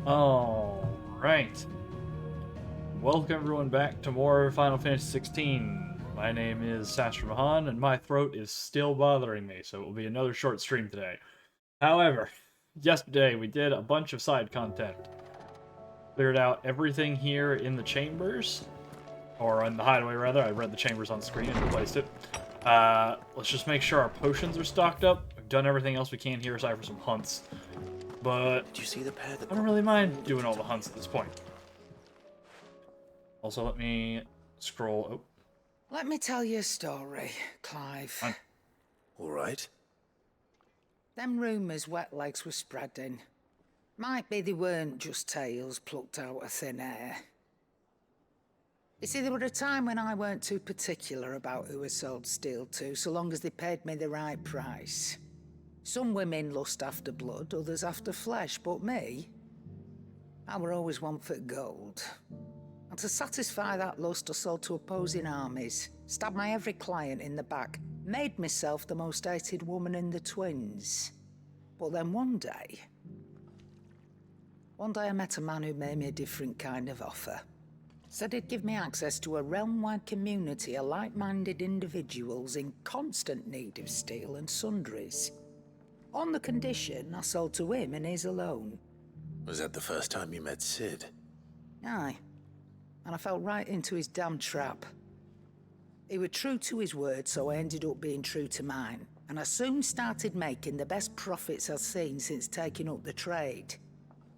Alright. Welcome everyone back to more Final Fantasy 16. My name is Sasha Mahan, and my throat is still bothering me, so it will be another short stream today. However, yesterday we did a bunch of side content. Cleared out everything here in the chambers, or on the hideaway rather. I read the chambers on screen and replaced it. Let's just make sure our potions are stocked up. We've done everything else we can here aside for some hunts. But Did you see the pair that I don't really mind doing all the hunts at this point. Also, let me scroll. Oh, Let me tell you a story, Clive. all right? Them rumours wet legs were spreading. Might be they weren't just tales plucked out of thin air. You see, there were a time when I weren't too particular about who I sold steel to, so long as they paid me the right price. Some women lust after blood, others after flesh, but me, I were always one for gold. And to satisfy that lust, I sold to opposing armies, stabbed my every client in the back, made myself the most hated woman in the twins. But then one day I met a man who made me a different kind of offer. Said he'd give me access to a realm-wide community of like-minded individuals in constant need of steel and sundries. On the condition I sold to him and his alone. Was that the first time you met Sid? Aye. And I fell right into his damn trap. He was true to his word, so I ended up being true to mine. And I soon started making the best profits I've seen since taking up the trade.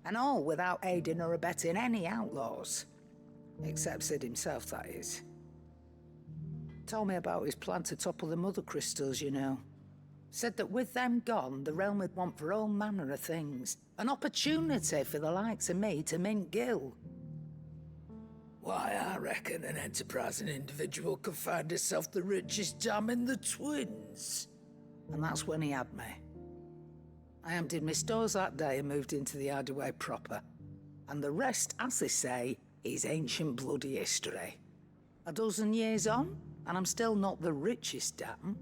And all without aiding or abetting any outlaws. Except Sid himself, that is. Told me about his plan to topple the mother crystals, you know. Said that with them gone, the realm would want for all manner of things. An opportunity for the likes of me to mint gil. Why, I reckon an enterprising individual could find himself the richest dam in the twins. And that's when he had me. I emptied my stores that day and moved into the hideaway proper. And the rest, as they say, is ancient bloody history. A dozen years on, and I'm still not the richest dam.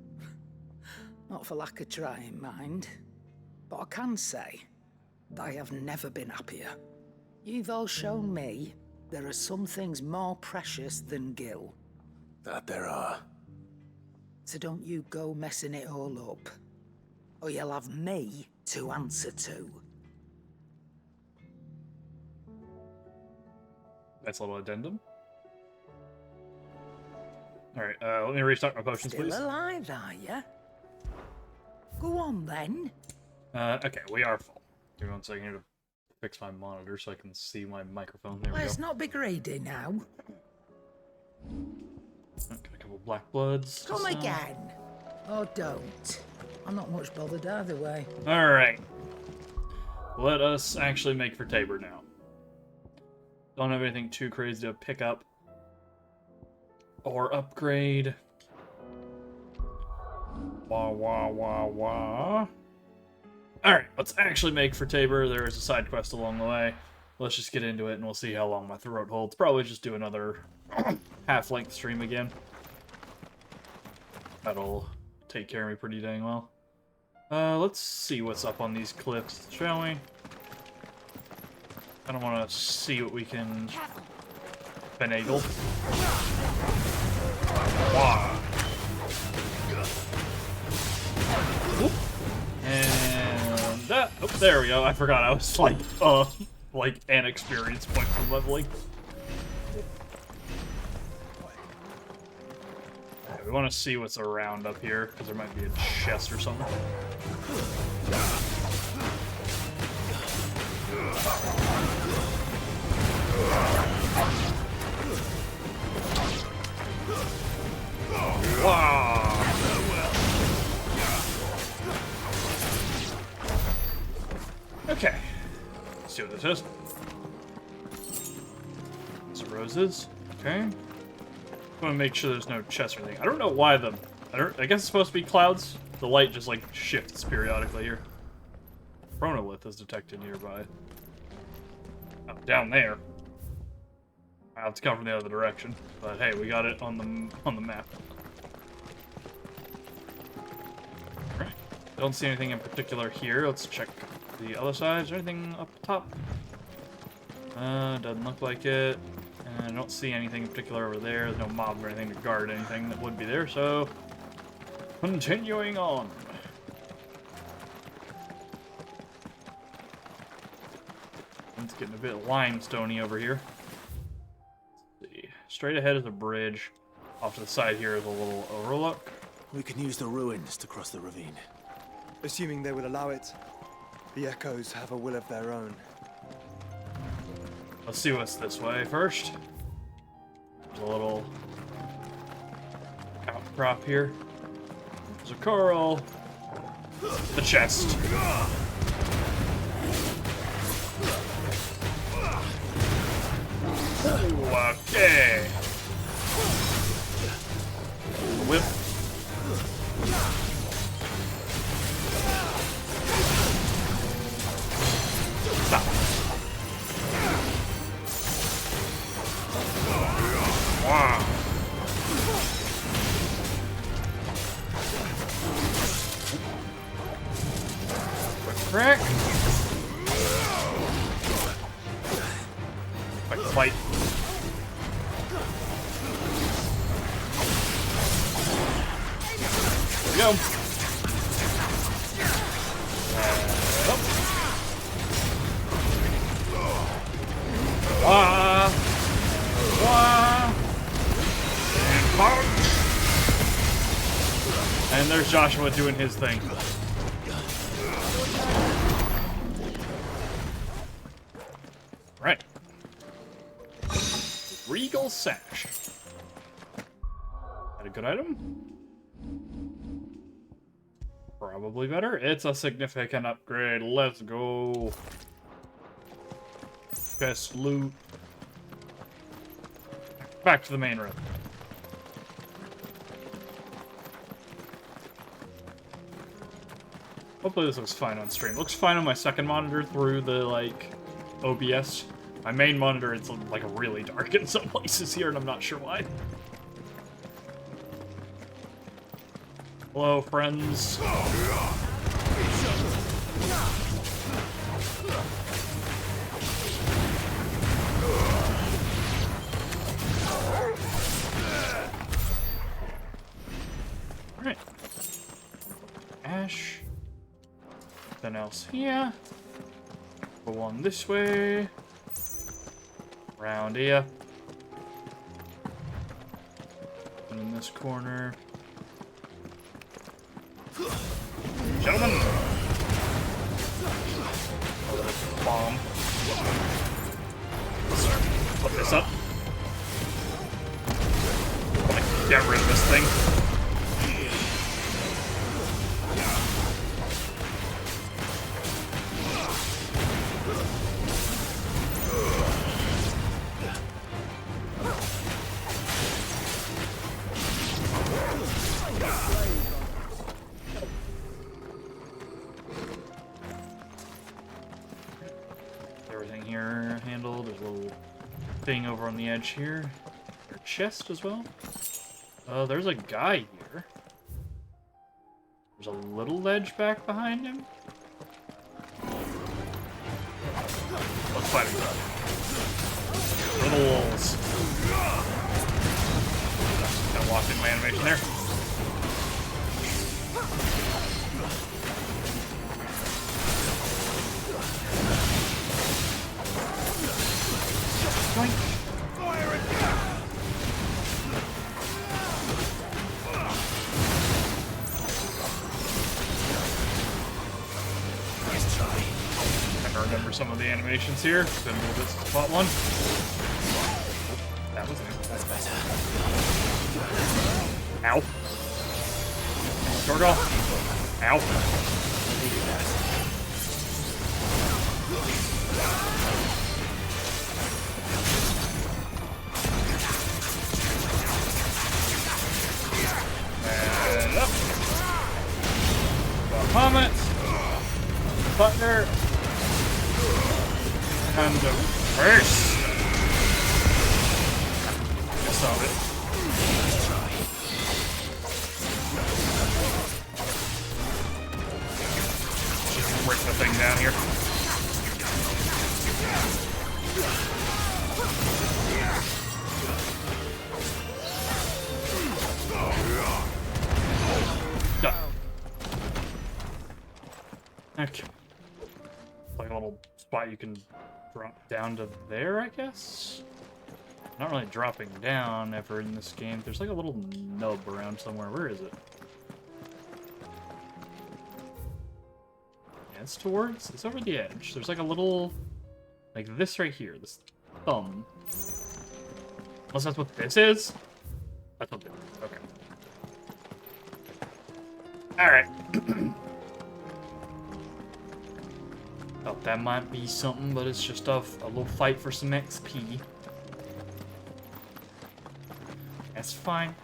Not for lack of trying, mind. But I can say that I have never been happier. You've all shown me there are some things more precious than gil. That there are. So don't you go messing it all up. Or you'll have me to answer to. nice little addendum. Alright, let me restock my potions, Still please. alive, are ya? Go on, then. Okay, we are full. Give me 1 second here to fix my monitor so I can see my microphone. There we go. Let's not be greedy now. Got a couple black bloods. Come again. Or don't. I'm not much bothered either way. Alright. Let us actually make for Tabor now. Don't have anything too crazy to pick up or upgrade. Wah, wah, wah, wah. Alright, let's actually make for Tabor. There is a side quest along the way. Let's just get into it and we'll see how long my throat holds. Probably just do another half-length stream again. That'll take care of me pretty dang well. Let's see what's up on these cliffs, shall we? I don't want to see what we can finagle. Wow. Whoop. And that. Oh, there we go. I forgot I was like an experience point from leveling. Okay, we want to see what's around up here because there might be a chest or something. Wow. Okay. Let's see what this is. Some roses. Okay. I want to make sure there's no chests or anything. I don't know why I guess it's supposed to be clouds. The light just like shifts periodically here. Chronolith is detected nearby. Oh, down there. I have to come from the other direction, but hey, we got it on the map. All right. Don't see anything in particular here. Let's check the other side. Is there anything up top? Doesn't look like it. I don't see anything in particular over there. There's no mob or anything to guard anything that would be there, so... Continuing on. It's getting a bit limestoney over here. Let's see. Straight ahead is a bridge. Off to the side here is a little overlook. We can use the ruins to cross the ravine. Assuming they will allow it. The Echoes have a will of their own. Let's see what's this way first. There's a little outcrop here. There's a coral. The chest. Ooh, okay. Whip. Stop. Wow. Quick crack. Quick fight. There we go. Up. Wah. Wah. And punch. And there's Joshua doing his thing. Right. Regal Sash. That a good item? Probably better. It's a significant upgrade. Let's go. Best loot. Back to the main room. Hopefully this looks fine on stream. Looks fine on my second monitor through the, like, OBS. My main monitor, it's, like, really dark in some places here, and I'm not sure why. Hello, friends. Alright. Ash. Nothing else here. Go on this way. Around here. And in this corner. Gentlemen! Oh, bomb. Let's put this up. I'm gonna get rid of this thing. Everything here handled. There's a little thing over on the edge here. There's a chest as well. There's a guy here. There's a little ledge back behind him. Let's fight him. Little wolves. Got locked in my animation there. I remember some of the animations here. Been a little bit to spot one. That was new. That's better. Ow. Torgal. Ow. Needed that. And up. Bahamut. Thunder. And the first. I saw it. Let's try. Just break the thing down here. Done. Okay. Like a little spot you can drop down to there, I guess? Not really dropping down ever in this game. There's like a little nub around somewhere. Where is it? Yeah, it's towards... It's over the edge. There's like a little... Like this right here. This thumb. Unless that's what this is? That's what this is. Okay. Alright. Thought that might be something, but it's just a little fight for some XP. That's fine.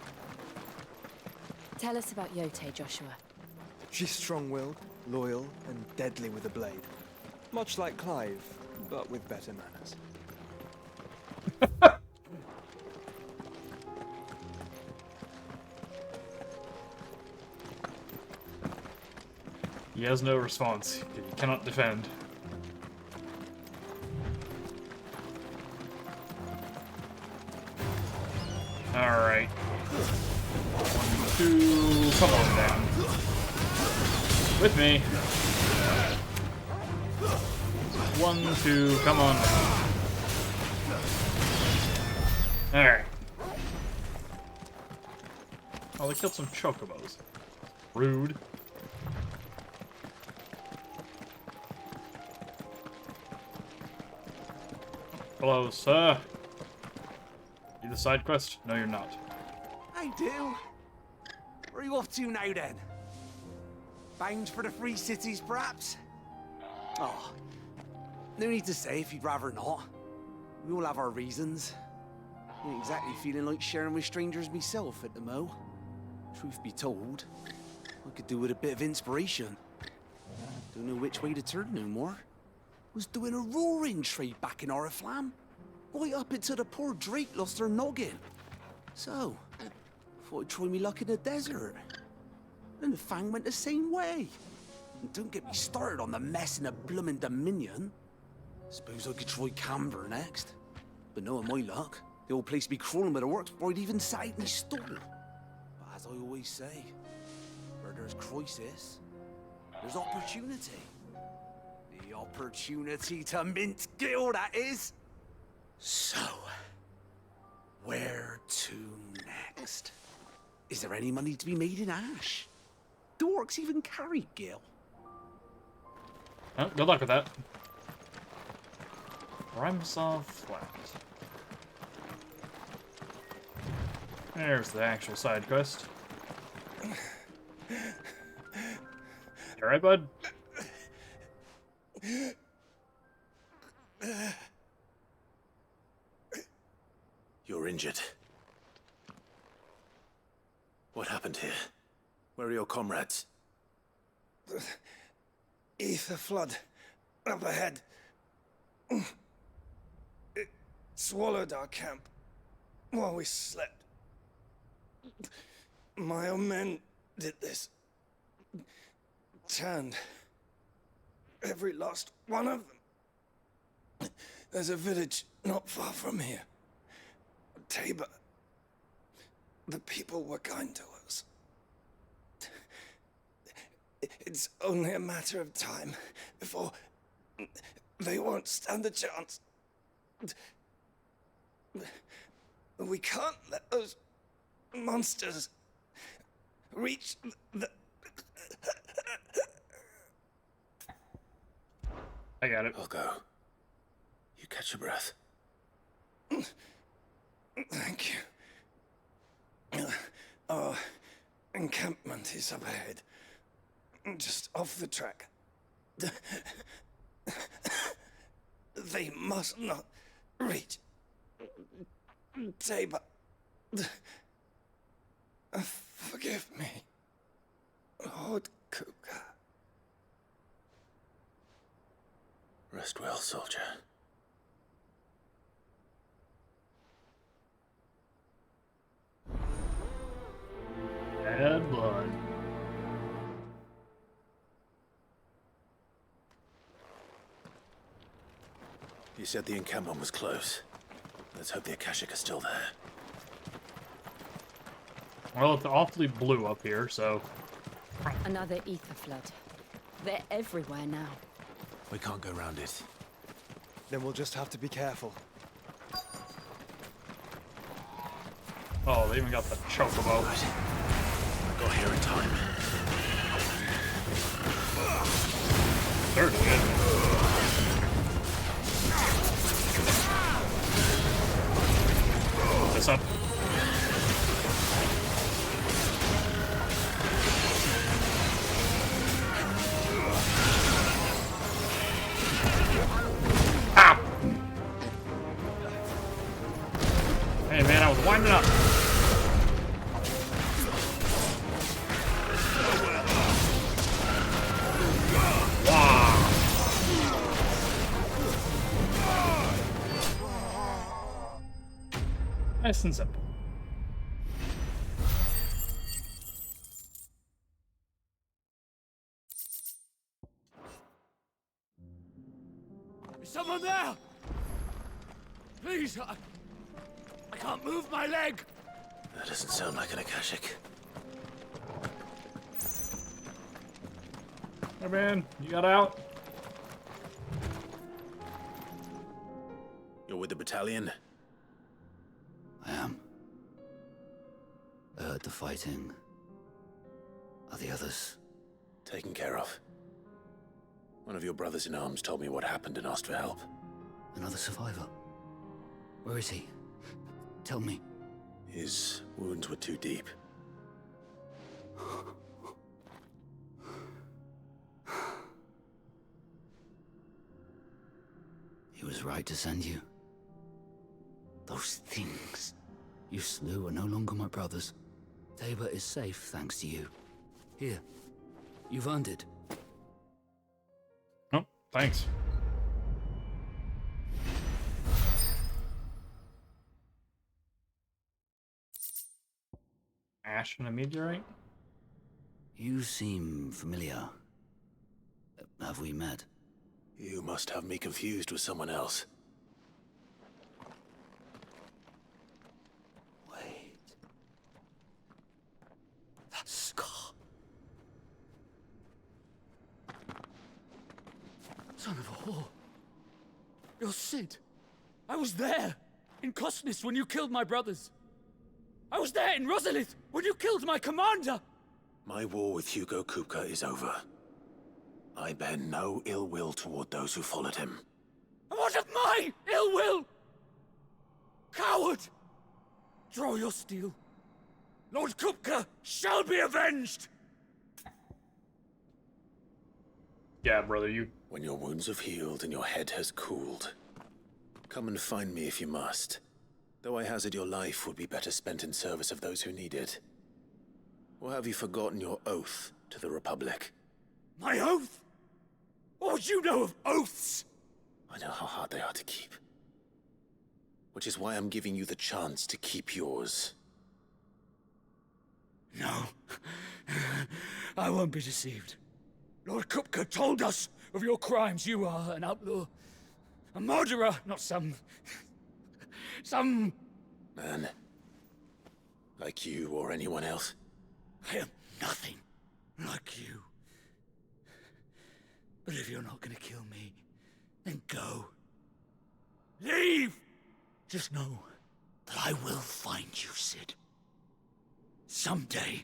Tell us about Yote, Joshua. She's strong-willed, loyal, and deadly with a blade. Much like Clive, but with better manners. He has no response. He cannot defend. Alright. 1, 2, come on down. With me. 1, 2, come on down. Alright. Oh, they killed some chocobos. Rude. Hello, sir. You the side quest? No, you're not. I do. Where are you off to now, then? Bound for the Free Cities, perhaps? Oh, no need to say if you'd rather not. We all have our reasons. I ain't exactly feeling like sharing with strangers myself at the mo. Truth be told, I could do with a bit of inspiration. Don't know which way to turn no more. Was doing a roaring trade back in Oriflamme. Right up until the poor Drake lost her noggin. So, thought I'd try me luck in the desert. And the Fang went the same way. And don't get me started on the mess in the bloomin' Dominion. Suppose I could try Camber next. But knowing my luck, the old place be crawling with the works before I'd even sat in my stall. But as I always say, where there's crisis, there's opportunity. The opportunity to mint Gil, that is. So, where to next? Is there any money to be made in Ash? Do orcs even carry Gil? Oh, good luck with that. Rhymesov Flat. There's the actual side quest. You alright, bud? You're injured. What happened here? Where are your comrades? Ether flood. Up ahead. It swallowed our camp while we slept. My own men did this. Turned every last one of them. There's a village not far from here. Tabor. The people were kind to us. It's only a matter of time before they won't stand a chance. We can't let those monsters reach the... I got it. I'll go. You catch your breath. Thank you. Our encampment is up ahead. Just off the track. They must not reach Tabor. Forgive me, Lord Kuka. Rest well, soldier. Bad blood. You said the encampment was close. Let's hope the Akashic are still there. Well, it's awfully blue up here, so... Another ether flood. They're everywhere now. We can't go round it. Then we'll just have to be careful. Oh, they even got the chocobo. I got here in time. They're good. This up. Ah! Hey man, I was winding up. Nice and simple. Is someone there? Please, I can't move my leg. That doesn't sound like an Akashic. Hey man, you got out? You're with the battalion? I am. I heard the fighting. Are the others? Taken care of. One of your brothers in arms told me what happened and asked for help. Another survivor? Where is he? Tell me. His wounds were too deep. He was right to send you. Those things you slew are no longer my brothers. Tabor is safe thanks to you. Here, you've earned it. Oh, thanks. Ash and a meteorite? You seem familiar. Have we met? You must have me confused with someone else. Wait. That scar. Son of a whore. You're Sid. I was there, in Cosnis, when you killed my brothers. I was there in Rosalith, when you killed my commander. My war with Hugo Kupka is over. I bear no ill will toward those who followed him. And what of my ill will? Coward! Draw your steel. Lord Kupka shall be avenged! Yeah, brother, you... When your wounds have healed and your head has cooled, come and find me if you must. Though I hazard your life would be better spent in service of those who need it. Or have you forgotten your oath to the Republic? My oath? What would you know of oaths? I know how hard they are to keep. Which is why I'm giving you the chance to keep yours. No. I won't be deceived. Lord Kupka told us of your crimes. You are an outlaw. A murderer, not some Man. Like you or anyone else. I am nothing like you. But if you're not gonna kill me, then go. Leave! Just know that I will find you, Sid. Someday.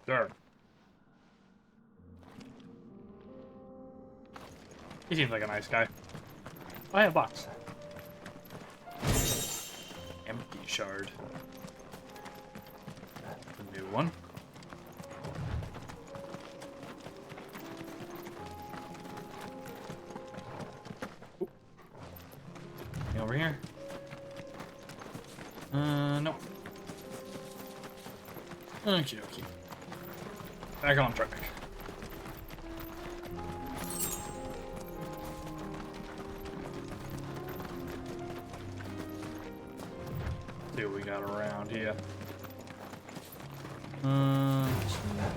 Sure. He seems like a nice guy. I have a box. Empty shard. A new one. Ooh. Anything over here? Nope. Okie dokie. Back on track. See what we got around here.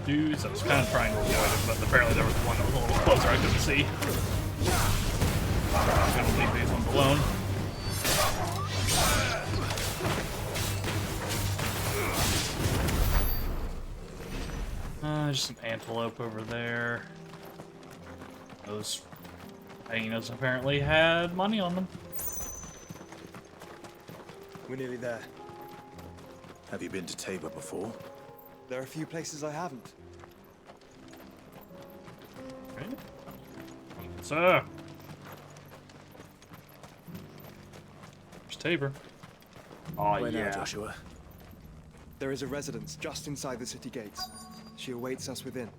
dudes. I was kind of trying to avoid it, but apparently there was one that was a little closer I couldn't see. I'm gonna leave these ones alone. Just some antelope over there. Those hyenas apparently had money on them. We're nearly there. Have you been to Tabor before? There are a few places I haven't. Okay. Sir. There's Tabor. Oh Where yeah. now, Joshua? There is a residence just inside the city gates. She awaits us within.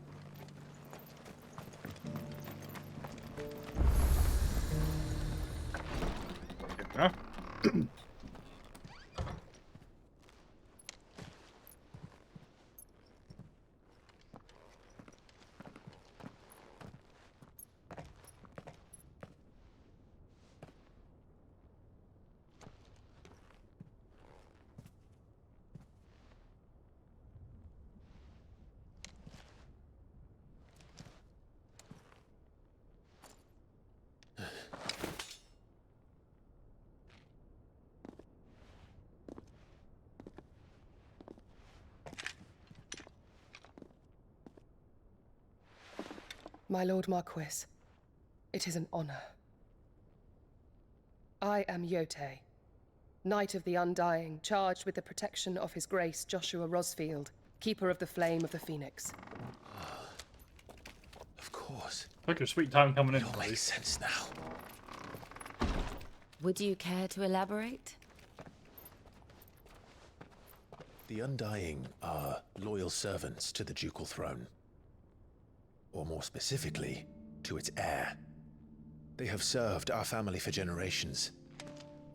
Yeah. My Lord Marquis, it is an honor. I am Yote, Knight of the Undying, charged with the protection of His Grace Joshua Rosfield, Keeper of the Flame of the Phoenix. Of course. Took your sweet time coming in. It all makes sense now. Would you care to elaborate? The Undying are loyal servants to the ducal throne. Or more specifically, to its heir. They have served our family for generations,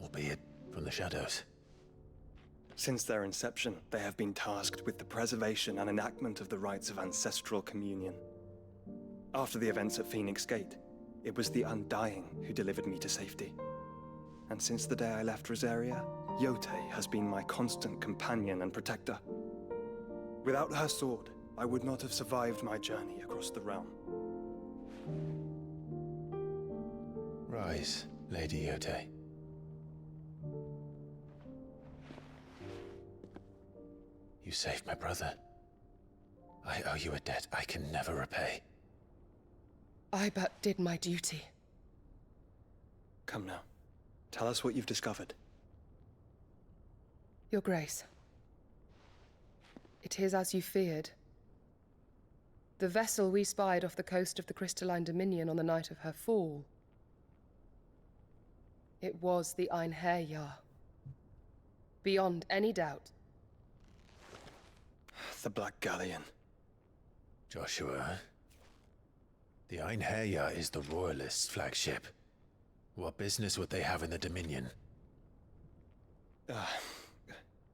albeit from the shadows. Since their inception, they have been tasked with the preservation and enactment of the rites of ancestral communion. After the events at Phoenix Gate, it was the Undying who delivered me to safety. And since the day I left Rosaria, Yote has been my constant companion and protector. Without her sword, I would not have survived my journey across the realm. Rise, Lady Yote. You saved my brother. I owe you a debt I can never repay. I but did my duty. Come now. Tell us what you've discovered. Your Grace. It is as you feared. The vessel we spied off the coast of the Crystalline Dominion on the night of her fall. It was the Einherjar. Beyond any doubt. The Black Galleon. Joshua, the Einherjar is the Royalists' flagship. What business would they have in the Dominion?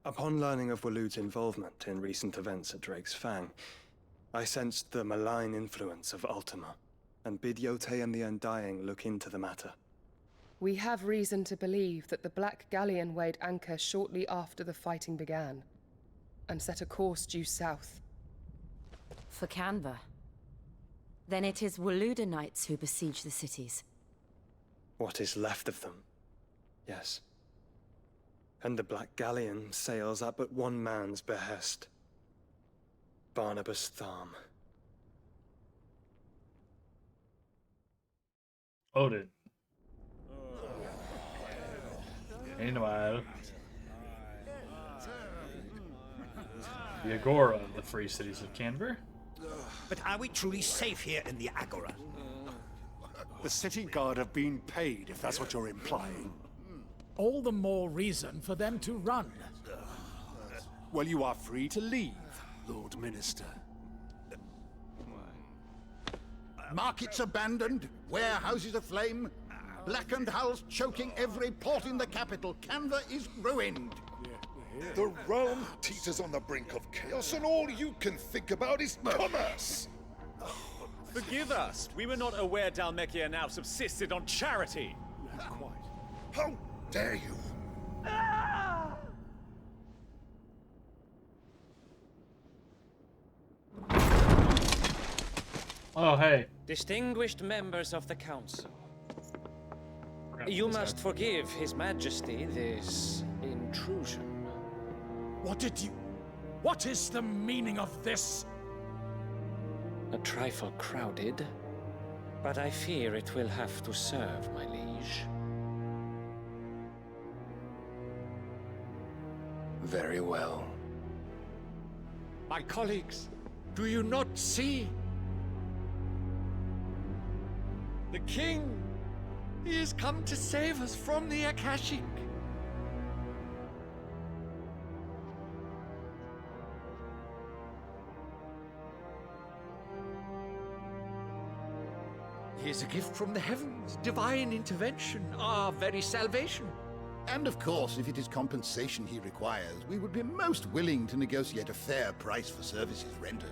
Upon learning of Waloed's involvement in recent events at Drake's Fang, I sensed the malign influence of Ultima, and bid Yote and the Undying look into the matter. We have reason to believe that the Black Galleon weighed anchor shortly after the fighting began, and set a course due south. For Canva. Then it is Waloed Knights who besiege the cities. What is left of them, yes. And the Black Galleon sails at but one man's behest. Barnabas Tharm. Odin. Meanwhile, the Agora of the Free Cities of Canver. But are we truly safe here in the Agora? The city guard have been paid, if that's what you're implying. All the more reason for them to run. Well, you are free to leave, Lord Minister. Markets abandoned, warehouses aflame, blackened hulls choking every port in the capital. Canva is ruined. The realm teeters on the brink of chaos, and all you can think about is commerce! Forgive us. We were not aware Dhalmekia now subsisted on charity. How dare you! Oh, hey. Distinguished members of the council. You must forgive His Majesty this intrusion. What is the meaning of this? A trifle crowded, but I fear it will have to serve, my liege. Very well. My colleagues, do you not see? The king! He has come to save us from the Akashic. He is a gift from the heavens, divine intervention, our very salvation. And of course, if it is compensation he requires, we would be most willing to negotiate a fair price for services rendered.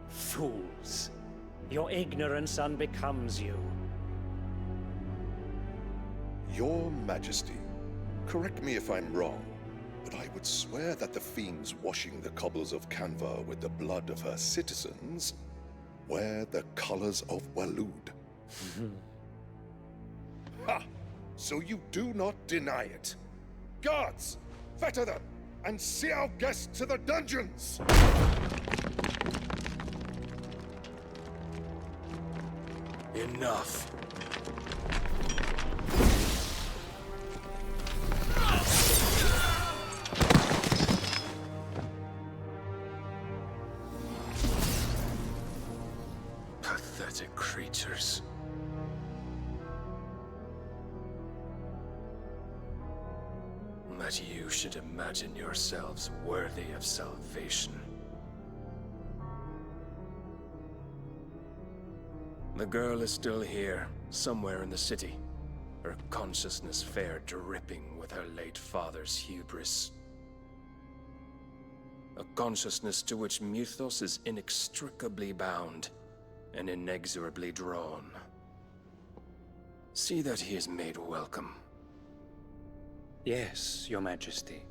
Fools! Your ignorance unbecomes you. Your Majesty, correct me if I'm wrong, but I would swear that the fiends washing the cobbles of Canva with the blood of her citizens wear the colors of Waloed. Ha! So you do not deny it. Guards, fetter them, and see our guests to the dungeons! Enough. Pathetic creatures. That you should imagine yourselves worthy of salvation. The girl is still here, somewhere in the city. Her consciousness fair dripping with her late father's hubris. A consciousness to which Mythos is inextricably bound and inexorably drawn. See that he is made welcome. Yes, Your Majesty.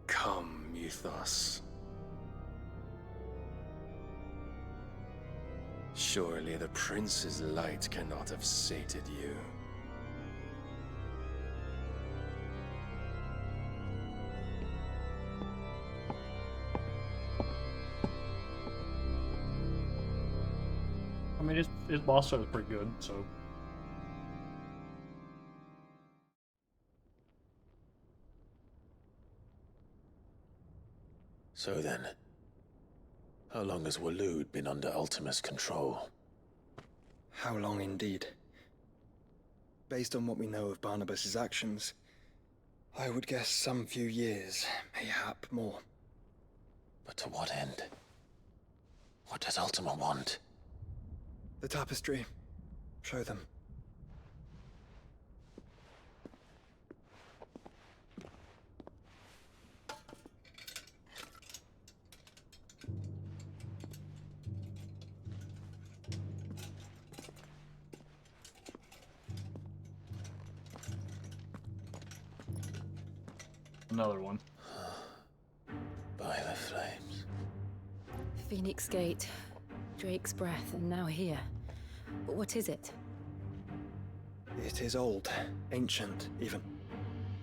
Come, Mythos. Surely the prince's light cannot have sated you. I mean, his boss fight was pretty good, so. So then, how long has Waloed been under Ultima's control? How long indeed? Based on what we know of Barnabas's actions, I would guess some few years, mayhap more. But to what end? What does Ultima want? The tapestry. Show them. Another one. By the flames. Phoenix Gate, Drake's Breath, and now here. But what is it? It is old, ancient, even.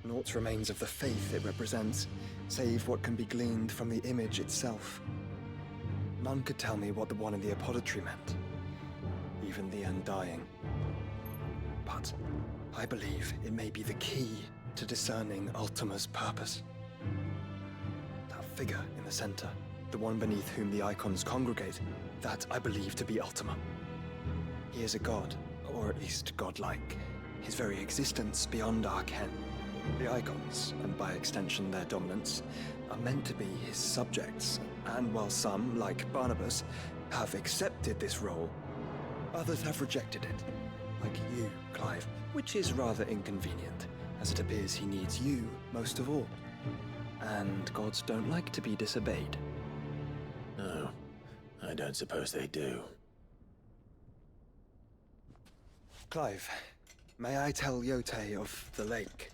Naught remains of the faith it represents, save what can be gleaned from the image itself. None could tell me what the one in the apothecary meant, even the Undying. But I believe it may be the key to discerning Ultima's purpose. That figure in the center, the one beneath whom the icons congregate, that I believe to be Ultima. He is a god, or at least godlike, his very existence beyond our ken. The icons, and by extension their dominance, are meant to be his subjects, and while some, like Barnabas, have accepted this role, others have rejected it, like you, Clive, which is rather inconvenient, as it appears he needs you most of all. And gods don't like to be disobeyed. No, I don't suppose they do. Clive, may I tell Yote of the lake?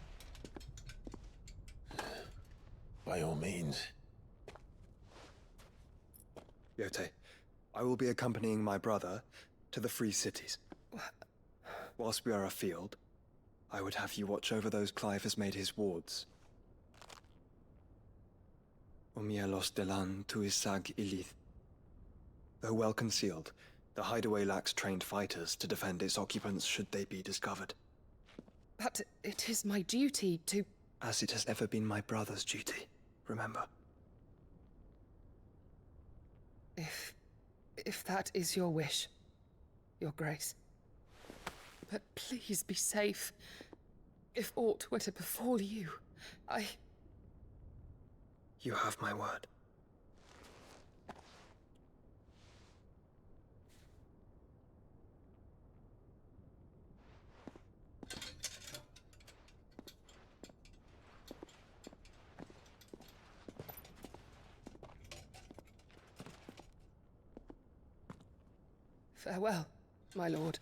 By all means. Yote, I will be accompanying my brother to the Free Cities. Whilst we are afield, I would have you watch over those Clive has made his wards. Umielos delan tuisag ilith. Though well concealed, the hideaway lacks trained fighters to defend its occupants should they be discovered. But it is my duty to... As it has ever been my brother's duty, remember. If that is your wish, Your Grace. But please be safe. If aught were to befall you, You have my word. Farewell, my lord,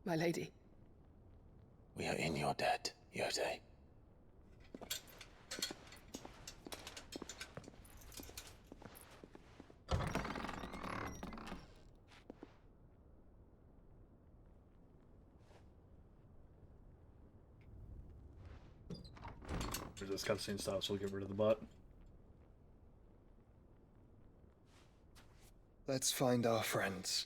my lady. We are in your debt, Yote. There's this cutscene stop, so we'll get rid of the butt. Let's find our friends.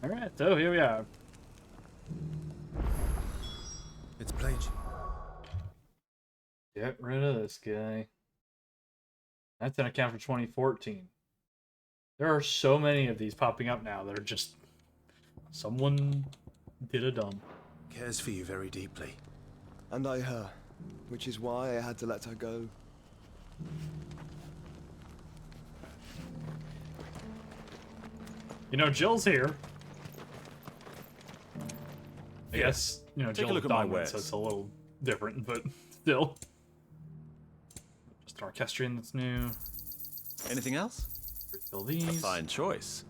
Alright, so here we are. It's Plage. Get rid of this guy. That's an account for 2014. There are so many of these popping up now that are just... someone did a dumb. Cares for you very deeply. And I her, which is why I had to let her go. You know, Jill's here. I guess, you know, Take a Jill's look at my dominant, so wares. it's a little different, but still. Just an orchestrion that's new. Anything else? Refill A these. fine choice.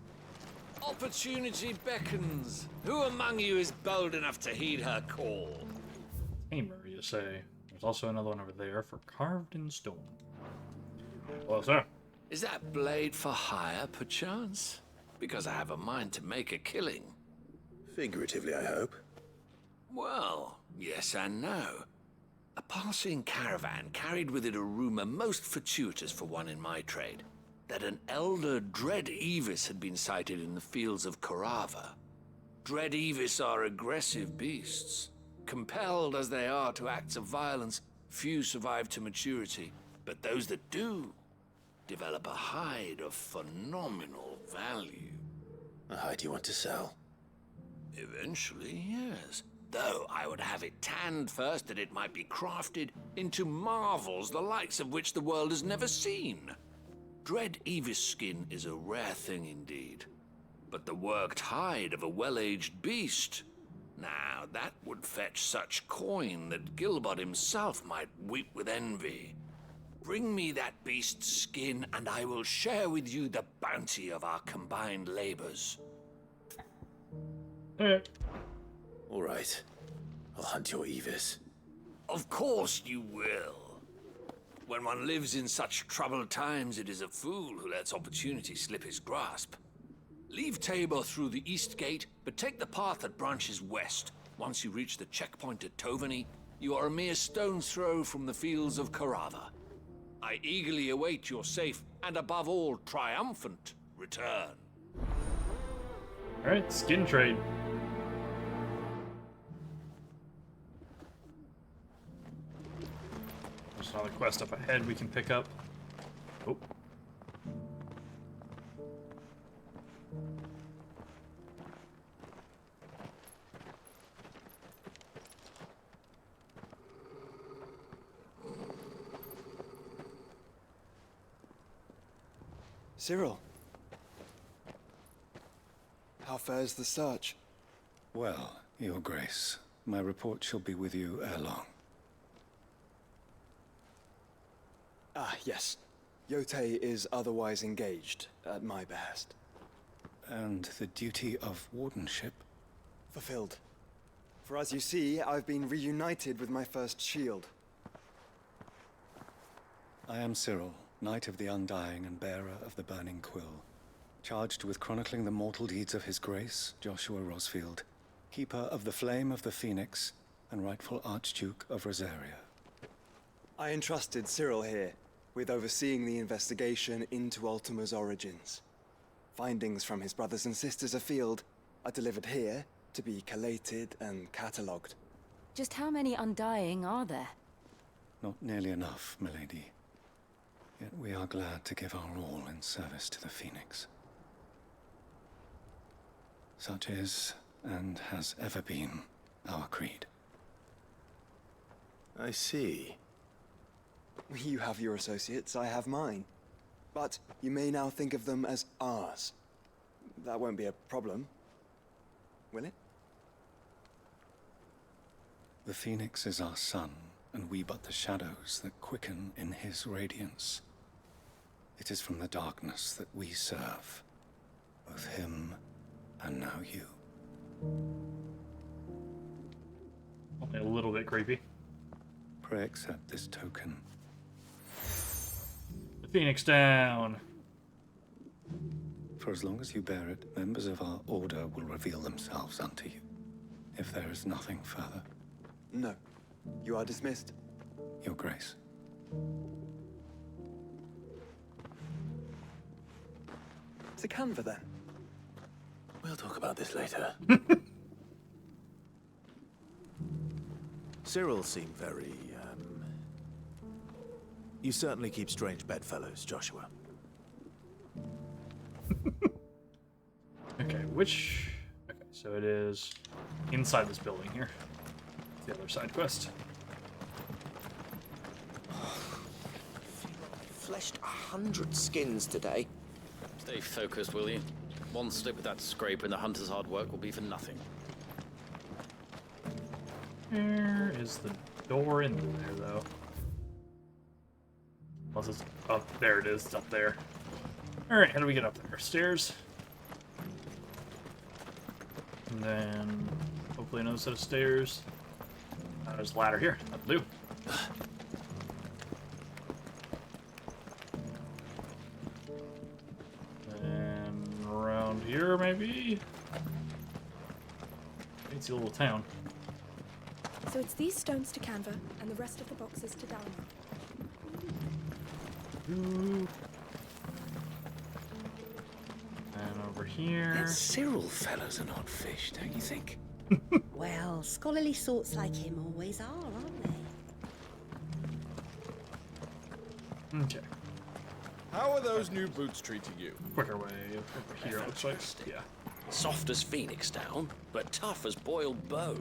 Opportunity beckons. Who among you is bold enough to heed her call? Tamer, you say. There's also another one over there for carved in stone. Well, sir. Is that blade for hire, perchance? Because I have a mind to make a killing. Figuratively, I hope. Well, yes and no. A passing caravan carried with it a rumor most fortuitous for one in my trade, that an elder Dread Evis had been sighted in the fields of Korava. Dread Evis are aggressive beasts. Compelled as they are to acts of violence, few survive to maturity, but those that do develop a hide of phenomenal value. A hide you want to sell? Eventually, yes. Though I would have it tanned first that it might be crafted into marvels the likes of which the world has never seen. Dread Evis skin is a rare thing indeed. But the worked hide of a well-aged beast, now that would fetch such coin that Gilbert himself might weep with envy. Bring me that beast's skin, and I will share with you the bounty of our combined labors. All right. I'll hunt your Evis. Of course you will. When one lives in such troubled times, it is a fool who lets opportunity slip his grasp. Leave Tabor through the east gate, but take the path that branches west. Once you reach the checkpoint at Tovany, you are a mere stone's throw from the fields of Korava. I eagerly await your safe, and above all, triumphant return. Alright, skin trade. There's another quest up ahead we can pick up. Oh. Cyril. How fares the search? Well, Your Grace, my report shall be with you ere long. Ah, yes. Yotei is otherwise engaged, at my behest. And the duty of wardenship? Fulfilled. For as you see, I've been reunited with my first shield. I am Cyril, Knight of the Undying and bearer of the Burning Quill, charged with chronicling the mortal deeds of His Grace, Joshua Rosfield, Keeper of the Flame of the Phoenix, and rightful Archduke of Rosaria. I entrusted Cyril here with overseeing the investigation into Ultima's origins. Findings from his brothers and sisters afield are delivered here to be collated and catalogued. Just how many Undying are there? Not nearly enough, milady. Yet we are glad to give our all in service to the Phoenix. Such is, and has ever been, our creed. I see. You have your associates, I have mine. But you may now think of them as ours. That won't be a problem, will it? The Phoenix is our sun, and we but the shadows that quicken in his radiance. It is from the darkness that we serve, both him and now you. Only a little bit creepy. Pray accept this token. The Phoenix down. For as long as you bear it, members of our order will reveal themselves unto you. If there is nothing further. No. You are dismissed. Your Grace. To Canva, then. We'll talk about this later. Cyril seemed very, You certainly keep strange bedfellows, Joshua. Okay, which... Okay, so it is inside this building here. The other side quest. Fleshed 100 skins today. Stay focused, will you? One slip with that scraper and the hunter's hard work will be for nothing. Where is the door in there, though? Unless it's up there. It is. It's up there. Alright, how do we get up there? Stairs? And then hopefully another set of stairs. There's a ladder here. That'll do. And around here, maybe? It's a little town. So it's these stones to Canva, and the rest of the boxes to Dalma. And over here. That Cyril fellow's an odd fish, don't you think? Well, scholarly sorts like him always are, aren't they? Okay. How are those new boots treating you? Quicker way over here, it looks like. Yeah. Soft as phoenix down, but tough as boiled bow.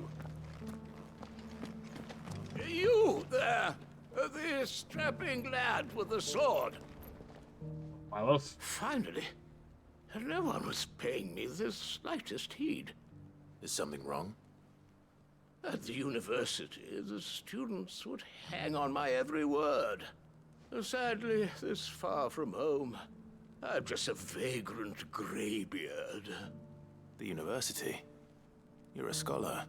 You there! The strapping lad with the sword. Milos? Finally. No one was paying me the slightest heed. Is something wrong? At the university, the students would hang on my every word. Sadly, this far from home, I'm just a vagrant graybeard. The university? You're a scholar.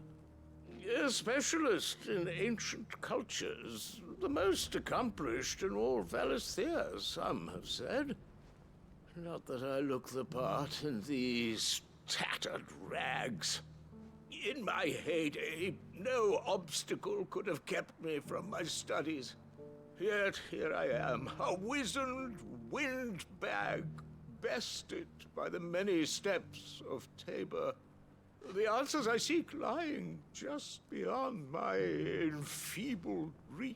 A specialist in ancient cultures. The most accomplished in all Valisthea, some have said. Not that I look the part in these tattered rags. In my heyday, no obstacle could have kept me from my studies. Yet here I am, a wizened windbag, bested by the many steps of Tabor. The answers I seek lying just beyond my enfeebled reach.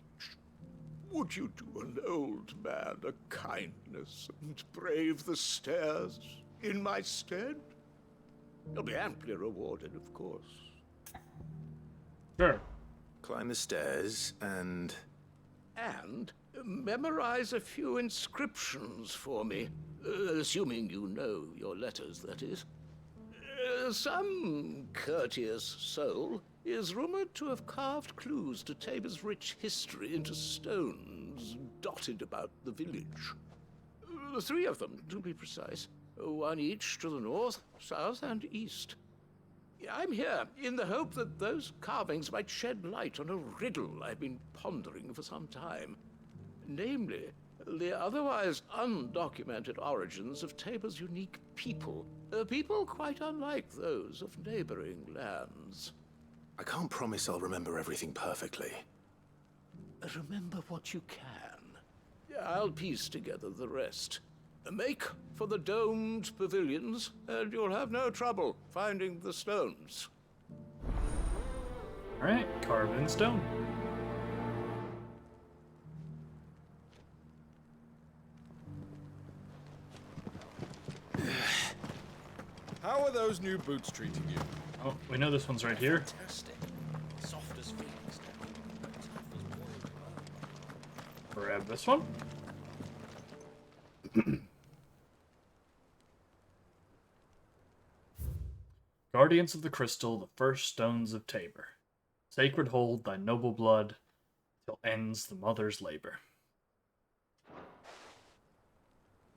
Would you do an old man a kindness and brave the stairs in my stead? You'll be amply rewarded, of course. Sure. Climb the stairs and... And memorize a few inscriptions for me, assuming you know your letters, that is. Some courteous soul is rumored to have carved clues to Tabor's rich history into stones, dotted about the village. 3 of them, to be precise. 1 each to the north, south, and east. I'm here in the hope that those carvings might shed light on a riddle I've been pondering for some time. Namely, the otherwise undocumented origins of Tabor's unique people. People quite unlike those of neighboring lands. I can't promise I'll remember everything perfectly. Remember what you can. I'll piece together the rest. Make for the domed pavilions, and you'll have no trouble finding the stones. Alright, carved in stone. How are those new boots treating you? Oh, we know this one's right here. Fantastic. Soft as phoenix down, but tough as boiled. Grab this one. Guardians of the Crystal, the first stones of Tabor. Sacred hold thy noble blood, till ends the mother's labor.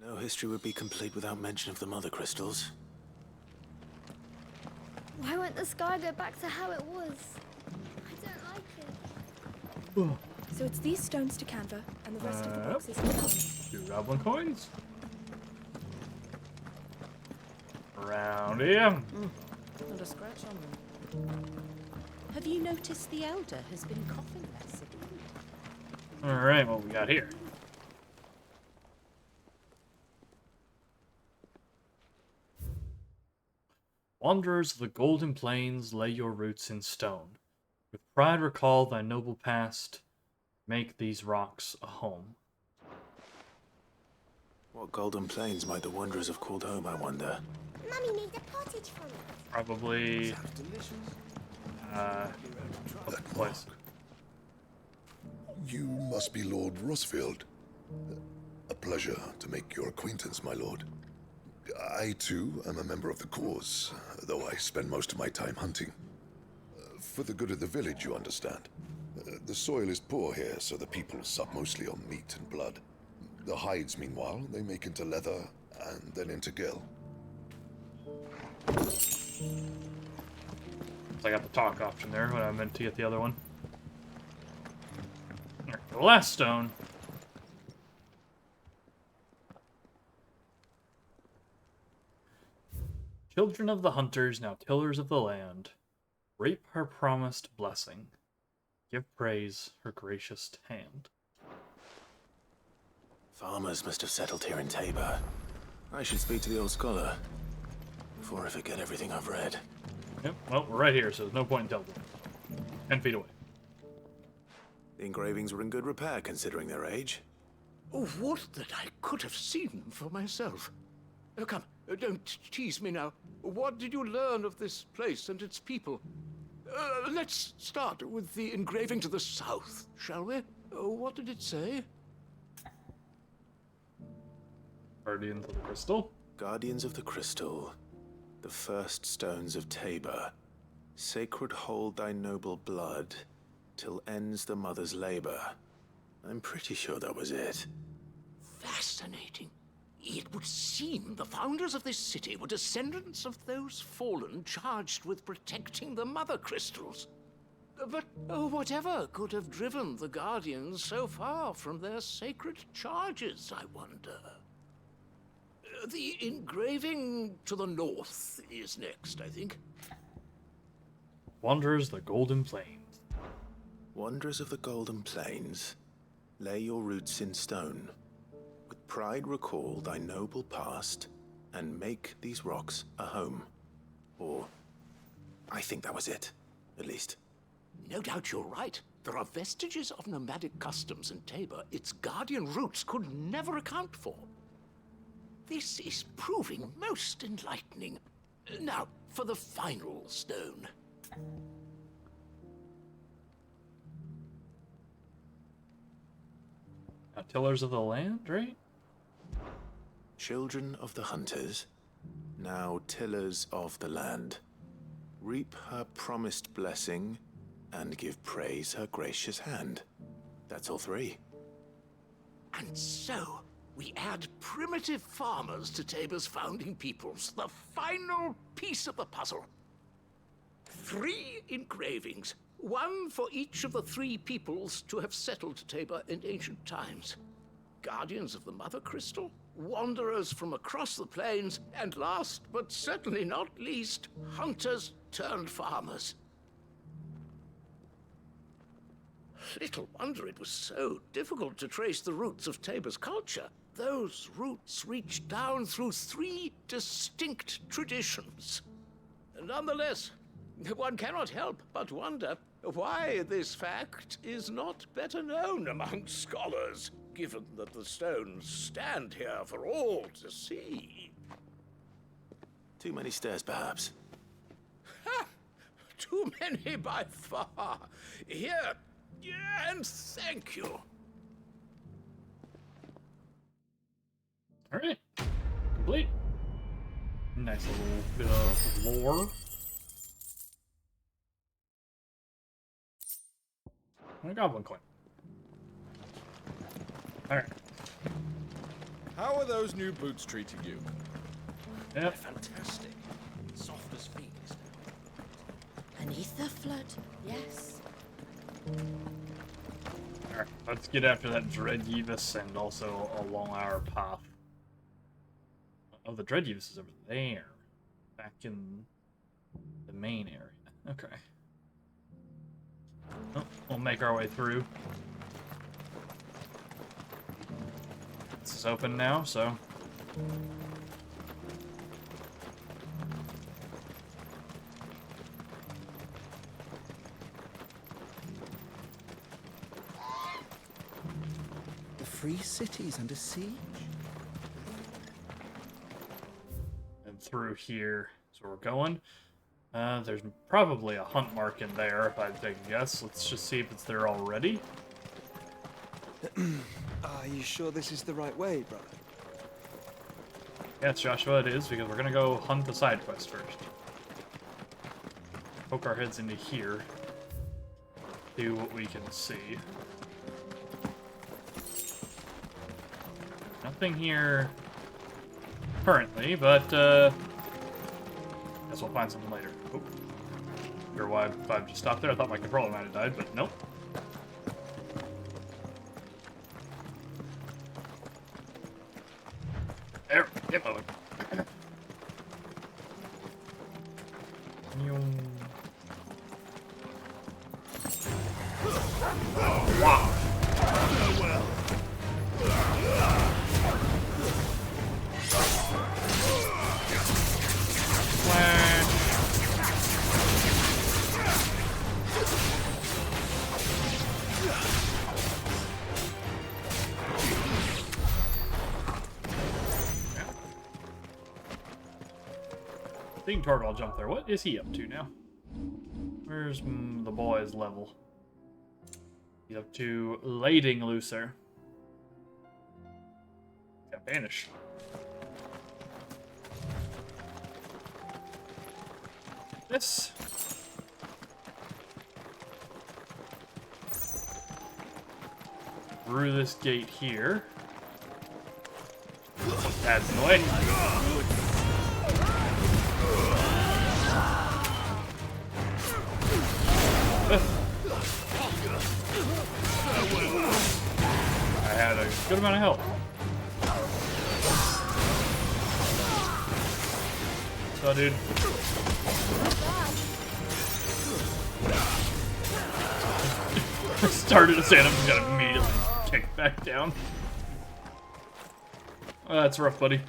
No history would be complete without mention of the mother crystals. Why won't the sky go back to how it was? I don't like it. So it's these stones to Canva, and the rest of the boxes to Canva. 2 goblin coins. Around here. Not a scratch on them. Have you noticed the Elder has been coughing less again? Alright, what we got here? Wanderers of the Golden Plains, lay your roots in stone. With pride recall thy noble past. Make these rocks a home. What golden plains might the wanderers have called home, I wonder? Mummy made a pottage from it. Probably... what's the place? You must be Lord Rosfield. A pleasure to make your acquaintance, my lord. I, too, am a member of the cause, though I spend most of my time hunting. For the good of the village, you understand. The soil is poor here, so the people sup mostly on meat and blood. The hides, meanwhile, they make into leather, and then into gill. I got the talk option there, but I meant to get the other one. Alright, the last stone. Children of the hunters, now tillers of the land, reap her promised blessing. Give praise her gracious hand. Farmers must have settled here in Tabor. I should speak to the old scholar before I forget everything I've read. Yep, well, we're right here, so there's no point in telling them. 10 feet away. The engravings were in good repair, considering their age. Oh, would that I could have seen them for myself. Come, don't tease me now. What did you learn of this place and its people? Let's start with the engraving to the south, shall we? What did it say? Guardians of the Crystal. Guardians of the Crystal, the first stones of Tabor. Sacred hold thy noble blood, till ends the mother's labor. I'm pretty sure that was it. Fascinating. It would seem the founders of this city were descendants of those fallen charged with protecting the mother crystals. But whatever could have driven the Guardians so far from their sacred charges, I wonder? The engraving to the north is next, I think. Wanderers of the Golden Plains. Wanderers of the Golden Plains, lay your roots in stone. With pride recall thy noble past, and make these rocks a home. Or, I think that was it, at least. No doubt you're right. There are vestiges of nomadic customs in Tabor its guardian roots could never account for. This is proving most enlightening. Now, for the final stone. Now, tillers of the land, right? Children of the hunters, now tillers of the land. Reap her promised blessing, and give praise her gracious hand. That's all 3. And so, we add primitive farmers to Tabor's founding peoples, the final piece of the puzzle. 3 engravings, one for each of the 3 peoples to have settled Tabor in ancient times. Guardians of the Mother Crystal, wanderers from across the plains, and last but certainly not least, hunters turned farmers. Little wonder it was so difficult to trace the roots of Tabor's culture. Those roots reach down through 3 distinct traditions. Nonetheless, one cannot help but wonder why this fact is not better known among scholars, given that the stones stand here for all to see. Too many stairs, perhaps. Ha! Too many by far. Here, and thank you. Alright. Complete. Nice little bit of lore. And a goblin coin. Alright. How are those new boots treating you? Yep. Fantastic. Soft as phoenix. Beneath the flood, yes. Alright, let's get after that Dreadyevis and also along our path. Oh, the Dreadyevis is over there. Back in the main area. Okay. Oh, we'll make our way through. This is open now, so... The free city's under siege? And through here is where we're going. There's probably a hunt mark in there, if I take a guess. Let's just see if it's there already. Are you sure this is the right way, brother? Yes, Joshua, it is, because we're gonna go hunt the side quest first. Poke our heads into here. See what we can see. Nothing here currently, but guess we'll find something later. Oh. Sure why I've just stopped there. I thought my controller might have died, but nope. There, get moving. Wow. Thinking Torvald jump there. What is he up to now? Where's the boy's level? He's up to lading looser. Got banish. This. Through this gate here. That's in the way. I had a good amount of health. So, dude. I started to stand up and got immediately kicked back down. Oh, that's rough, buddy.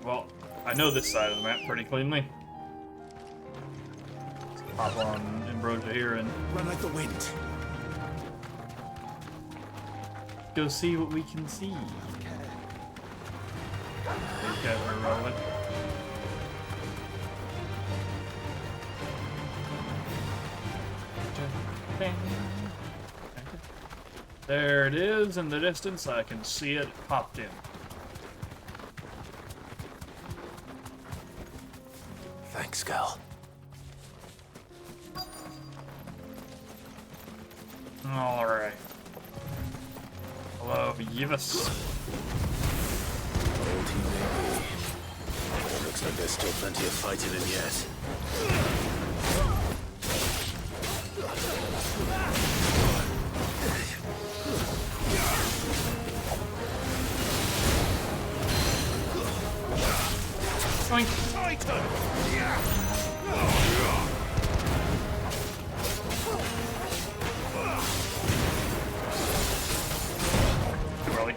Well, I know this side of the map pretty cleanly. Let's pop on Ambrosia here and run like the wind. Go see what we can see. These guys are rolling. There it is in the distance. I can see it popped in. Thanks, girl. Alright. Yivas. Old he may be. Looks like there's still plenty of fighting in yet. Really?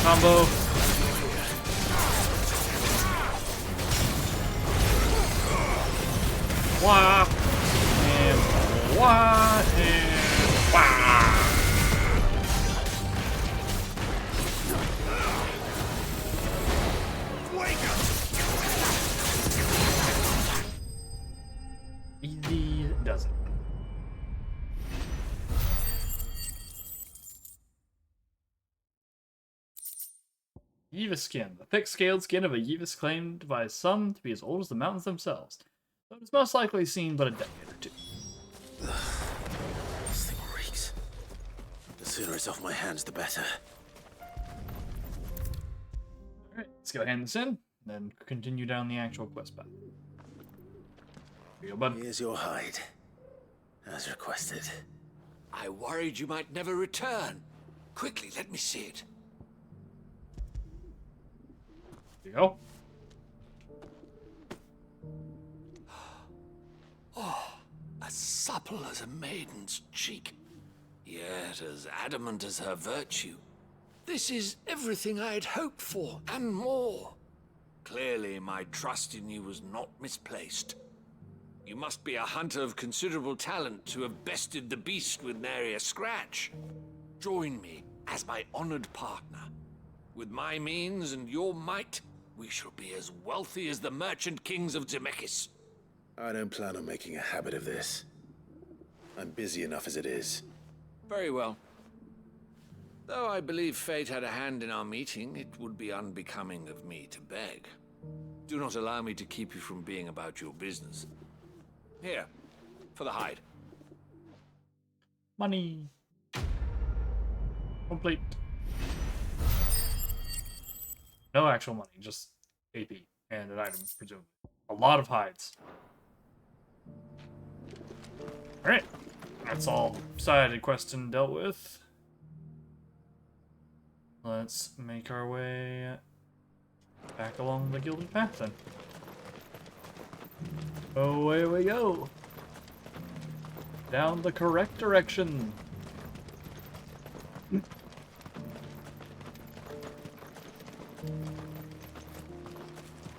Combo. Wah. And wah. And wah. Easy does it. Yivas skin. The thick-scaled skin of a Yivas claimed by some to be as old as the mountains themselves. So it's most likely seen but a decade or two. This thing reeks. The sooner it's off my hands, the better. Alright, let's go hand this in, then continue down the actual quest path. Here you go, bud. Here's your hide. As requested. I worried you might never return. Quickly, let me see it. Here you go. Oh, as supple as a maiden's cheek, yet as adamant as her virtue. This is everything I had hoped for, and more. Clearly, my trust in you was not misplaced. You must be a hunter of considerable talent to have bested the beast with nary a scratch. Join me as my honored partner. With my means and your might, we shall be as wealthy as the merchant kings of Zemeckis. I don't plan on making a habit of this. I'm busy enough as it is. Very well. Though I believe fate had a hand in our meeting, it would be unbecoming of me to beg. Do not allow me to keep you from being about your business. Here, for the hide. Money. Complete. No actual money, just AP and an item, presumably. A lot of hides. Alright. That's all side question dealt with. Let's make our way back along the Gilded Path then. Away we go. Down the correct direction.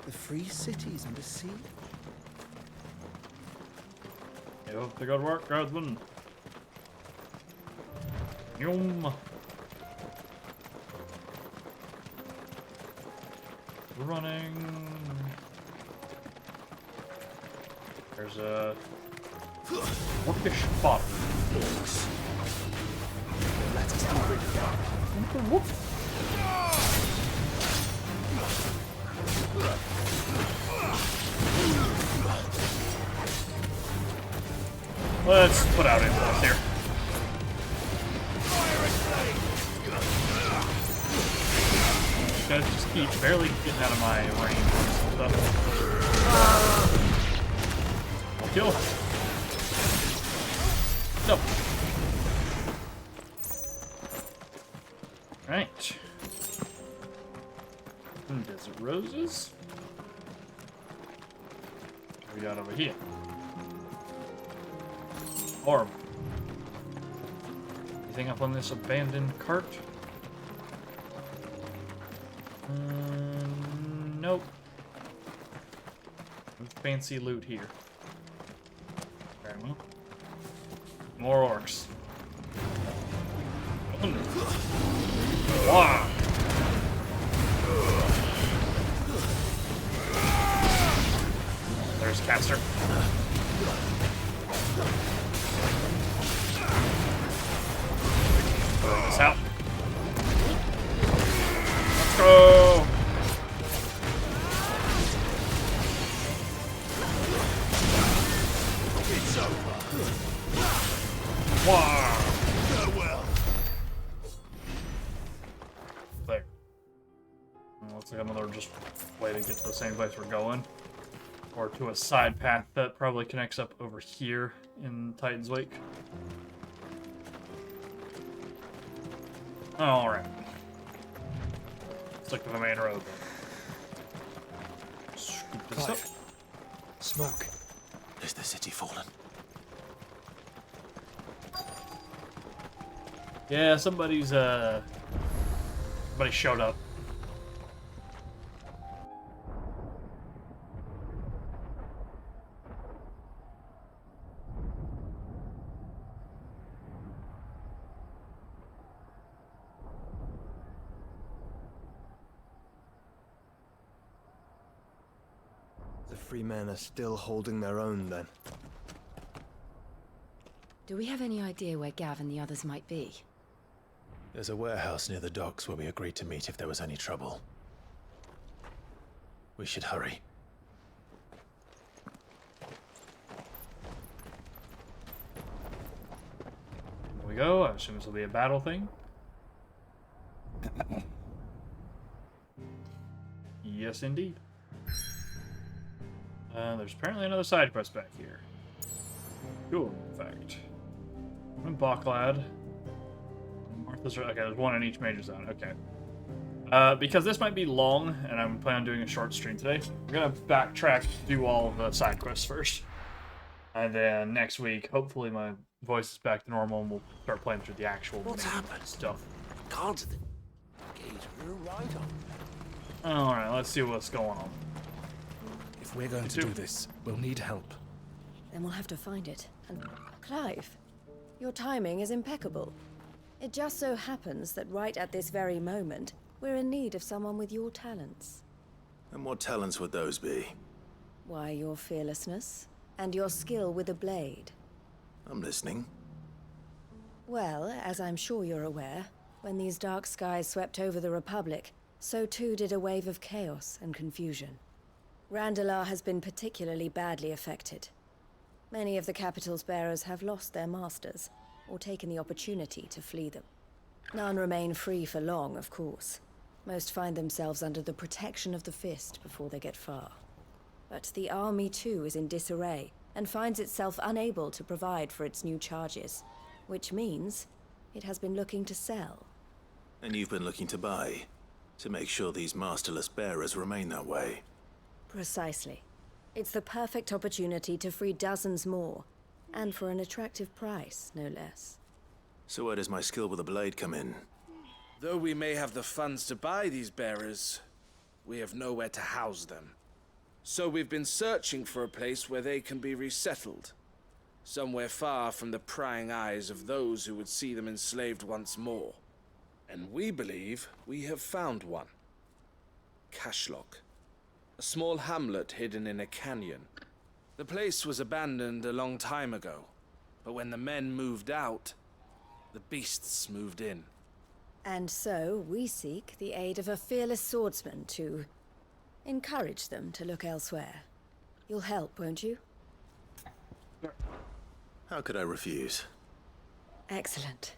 The free cities under sea? Keep up the good work, guardsman. Yum. Running. There's a orcish bottle. Let's put out influence here. These guys just keep barely getting out of my range and stuff. Kill. No. Right. Desert roses. What we got over here? Horrible. Anything up on this abandoned cart? Nope. No fancy loot here. Very well. More orcs. Wow. There's Caster. Throw this out. Let's go. Wow. Farewell. There. Looks like another just way to get to the same place we're going. Or to a side path that probably connects up over here in Titan's Wake. Alright. Stick to the main road then. Scoop this up. Smoke. Is the city fallen? Yeah, somebody showed up. The free men are still holding their own, then. Do we have any idea where Gav and the others might be? There's a warehouse near the docks where we agreed to meet if there was any trouble. We should hurry. Here we go. I assume this will be a battle thing. Yes, indeed. There's apparently another side quest back here. Cool, in fact. I'm Backlad. Martha's right. Okay, there's one in each major zone. Okay. Because this might be long, and I'm planning on doing a short stream today, we're gonna backtrack, do all of the side quests first. And then next week, hopefully my voice is back to normal, and we'll start playing through the actual main stuff. Can't the gate right on? Alright, let's see what's going on. If we're going to do this, we'll need help. Then we'll have to find it. And Clive, your timing is impeccable. It just so happens that right at this very moment, we're in need of someone with your talents. And what talents would those be? Why, your fearlessness and your skill with a blade. I'm listening. Well, as I'm sure you're aware, when these dark skies swept over the Republic, so too did a wave of chaos and confusion. Randalar has been particularly badly affected. Many of the capital's bearers have lost their masters, or taken the opportunity to flee them. None remain free for long, of course. Most find themselves under the protection of the Fist before they get far. But the army too is in disarray, and finds itself unable to provide for its new charges, which means it has been looking to sell. And you've been looking to buy, to make sure these masterless bearers remain that way. Precisely. It's the perfect opportunity to free dozens more, and for an attractive price, no less. So where does my skill with a blade come in? Though we may have the funds to buy these bearers, we have nowhere to house them. So we've been searching for a place where they can be resettled. Somewhere far from the prying eyes of those who would see them enslaved once more. And we believe we have found one. Cashlock. A small hamlet hidden in a canyon. The place was abandoned a long time ago, but when the men moved out, the beasts moved in. And so we seek the aid of a fearless swordsman to encourage them to look elsewhere. You'll help, won't you? How could I refuse? Excellent.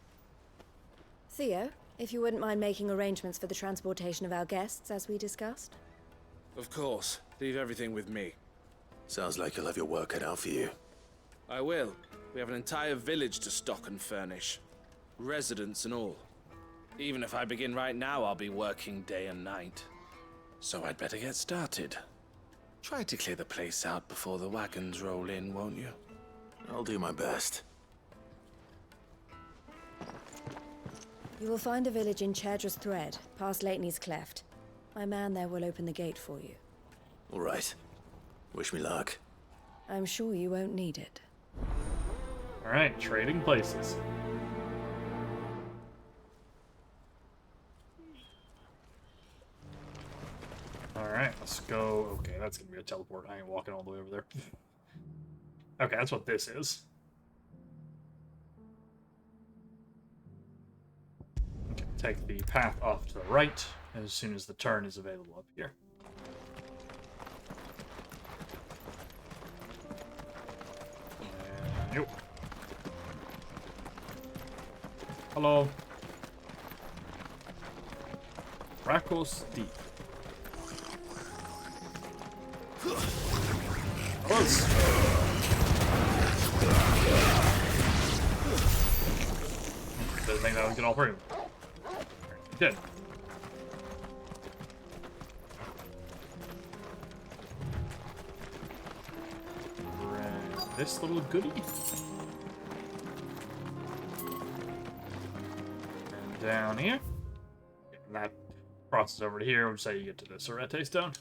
Theo, if you wouldn't mind making arrangements for the transportation of our guests, as we discussed. Of course. Leave everything with me. Sounds like you'll have your work cut out for you. I will. We have an entire village to stock and furnish. Residents and all. Even if I begin right now, I'll be working day and night. So I'd better get started. Try to clear the place out before the wagons roll in, won't you? I'll do my best. You will find a village in Chaidra's Thread, past Leitney's Cleft. My man there will open the gate for you. All right. Wish me luck. I'm sure you won't need it. Alright, trading places. Alright, let's go. Okay, that's gonna be a teleport. I ain't walking all the way over there. Okay, that's what this is. Okay, take the path off to the right as soon as the turn is available up here. And, Hello. Rakos Deep. Close. Didn't think that was gonna all through. Did. Grab this little goodie. And down here. And that crosses over to here, which is how you get to the Sorete Stone.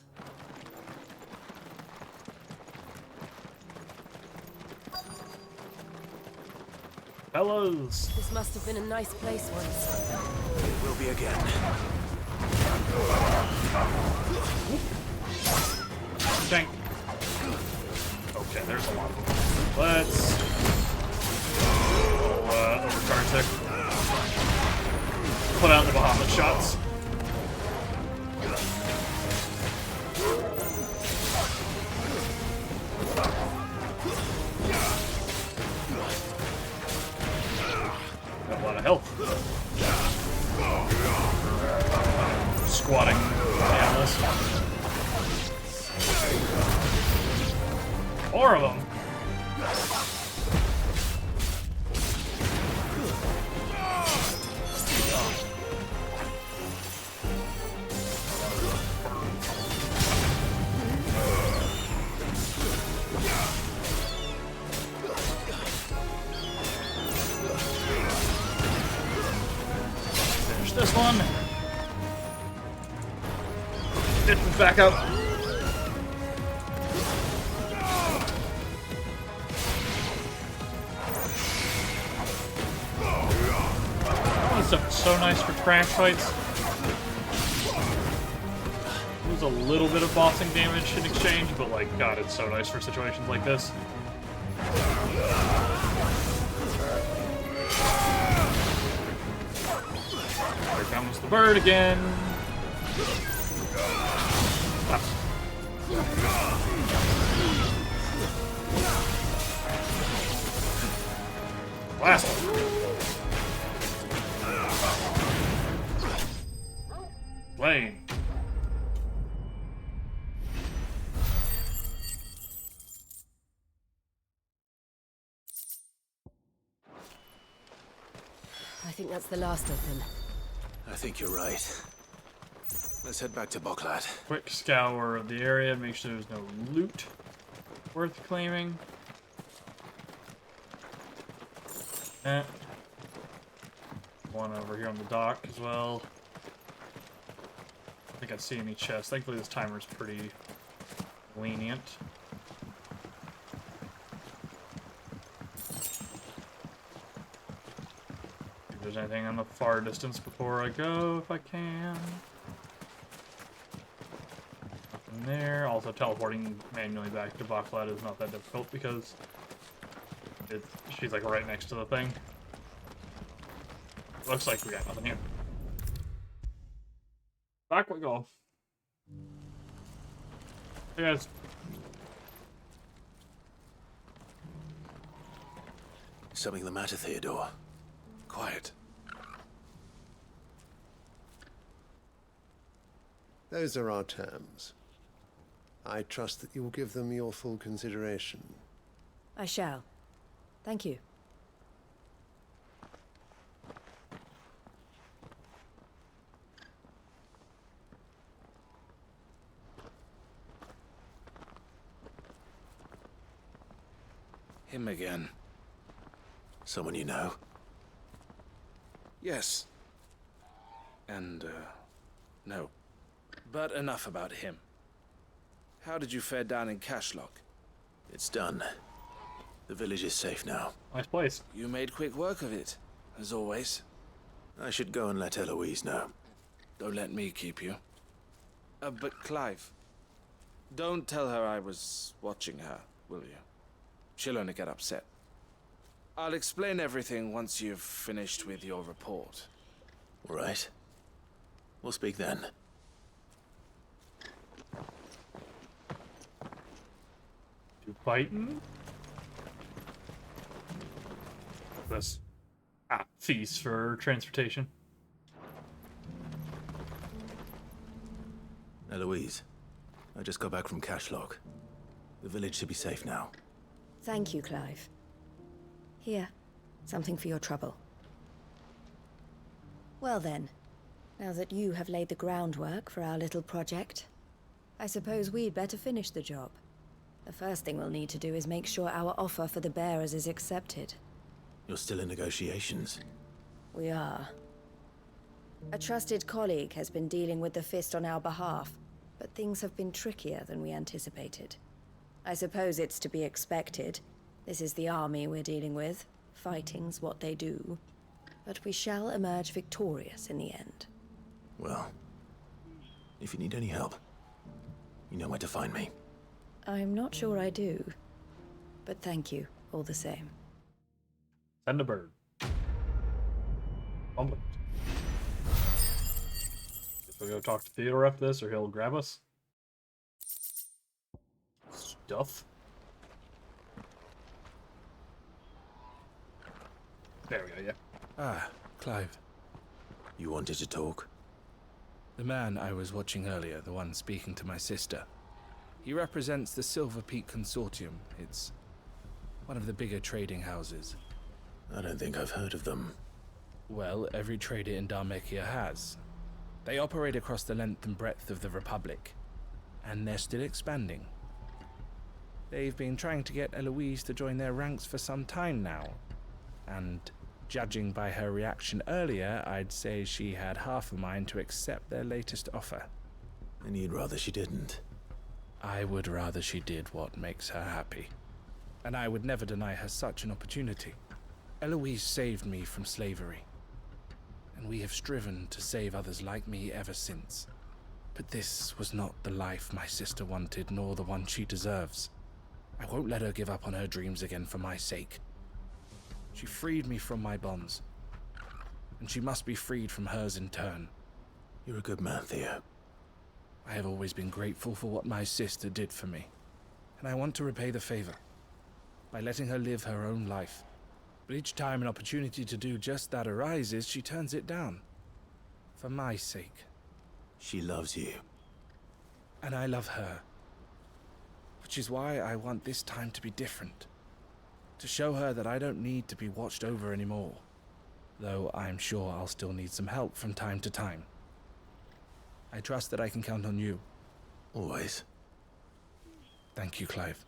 Fellas! This must have been a nice place once. It will be again. Tank. Okay, there's a lot of them. Let's overcharge there. Put out the Bahamut shots. Got a lot of health. Squatting down this. 4 of them. Finish this one. Get back up. Stuff is so nice for crash fights. There's a little bit of bossing damage in exchange, but like, God, it's so nice for situations like this. Here comes the bird again. Ah. Last one. Lane. I think that's the last of them. I think you're right. Let's head back to Boklat. Quick scour of the area, make sure there's no loot worth claiming. One over here on the dock as well. I think I see any chests. Thankfully this timer's pretty lenient. If there's anything on the far distance before I go, if I can. Nothing there. Also, teleporting manually back to Boklat is not that difficult because she's like right next to the thing. Looks like we got nothing here. Back we go. Hey guys. Something the matter, Theodore? Quiet. Those are our terms. I trust that you will give them your full consideration. I shall. Thank you. Him again. Someone you know? Yes. And, no. But enough about him. How did you fare down in Cashlock? It's done. The village is safe now. Nice place. You made quick work of it, as always. I should go and let Eloise know. Don't let me keep you. But Clive, don't tell her I was watching her, will you? She'll only get upset. I'll explain everything once you've finished with your report. All right. We'll speak then. You fighting? This. Ah, fees for transportation. Eloise, I just got back from Cashlock. The village should be safe now. Thank you, Clive. Here, something for your trouble. Well then, now that you have laid the groundwork for our little project, I suppose we'd better finish the job. The first thing we'll need to do is make sure our offer for the bearers is accepted. You're still in negotiations? We are. A trusted colleague has been dealing with the Fist on our behalf, but things have been trickier than we anticipated. I suppose it's to be expected. This is the army we're dealing with. Fighting's what they do. But we shall emerge victorious in the end. Well, if you need any help, you know where to find me. I'm not sure I do. But thank you, all the same. Send a bird. Guess we'll go talk to Theodore after this, or he'll grab us. Stuff. There we go, yeah. Ah, Clive. You wanted to talk? The man I was watching earlier, the one speaking to my sister. He represents the Silver Peak Consortium. It's one of the bigger trading houses. I don't think I've heard of them. Well, every trader in Dharmekia has. They operate across the length and breadth of the Republic, and they're still expanding. They've been trying to get Eloise to join their ranks for some time now, and judging by her reaction earlier, I'd say she had half a mind to accept their latest offer. And you'd rather she didn't? I would rather she did what makes her happy. And I would never deny her such an opportunity. Eloise saved me from slavery, and we have striven to save others like me ever since. But this was not the life my sister wanted, nor the one she deserves. I won't let her give up on her dreams again for my sake. She freed me from my bonds, and she must be freed from hers in turn. You're a good man, Theo. I have always been grateful for what my sister did for me, and I want to repay the favor by letting her live her own life. But each time an opportunity to do just that arises, she turns it down. For my sake. She loves you. And I love her. Which is why I want this time to be different. To show her that I don't need to be watched over anymore. Though I'm sure I'll still need some help from time to time. I trust that I can count on you. Always. Thank you, Clive.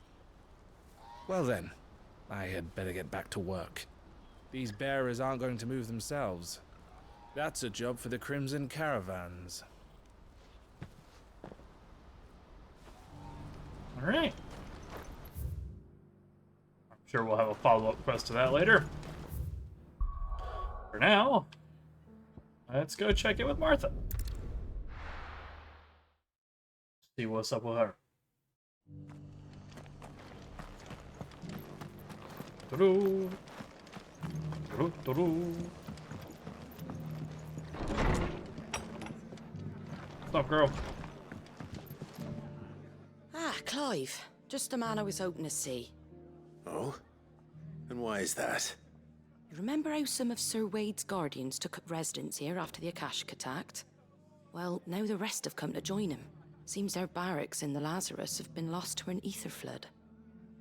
Well then, I had better get back to work. These bearers aren't going to move themselves. That's a job for the Crimson Caravans. Alright. I'm sure we'll have a follow-up quest to that later. For now, let's go check in with Martha. See what's up with her. What's up, girl? Ah, Clive. Just the man I was hoping to see. Oh? And why is that? You remember how some of Sir Wade's guardians took up residence here after the Akashic attacked? Well, now the rest have come to join him. Seems their barracks in the Lazarus have been lost to an ether flood.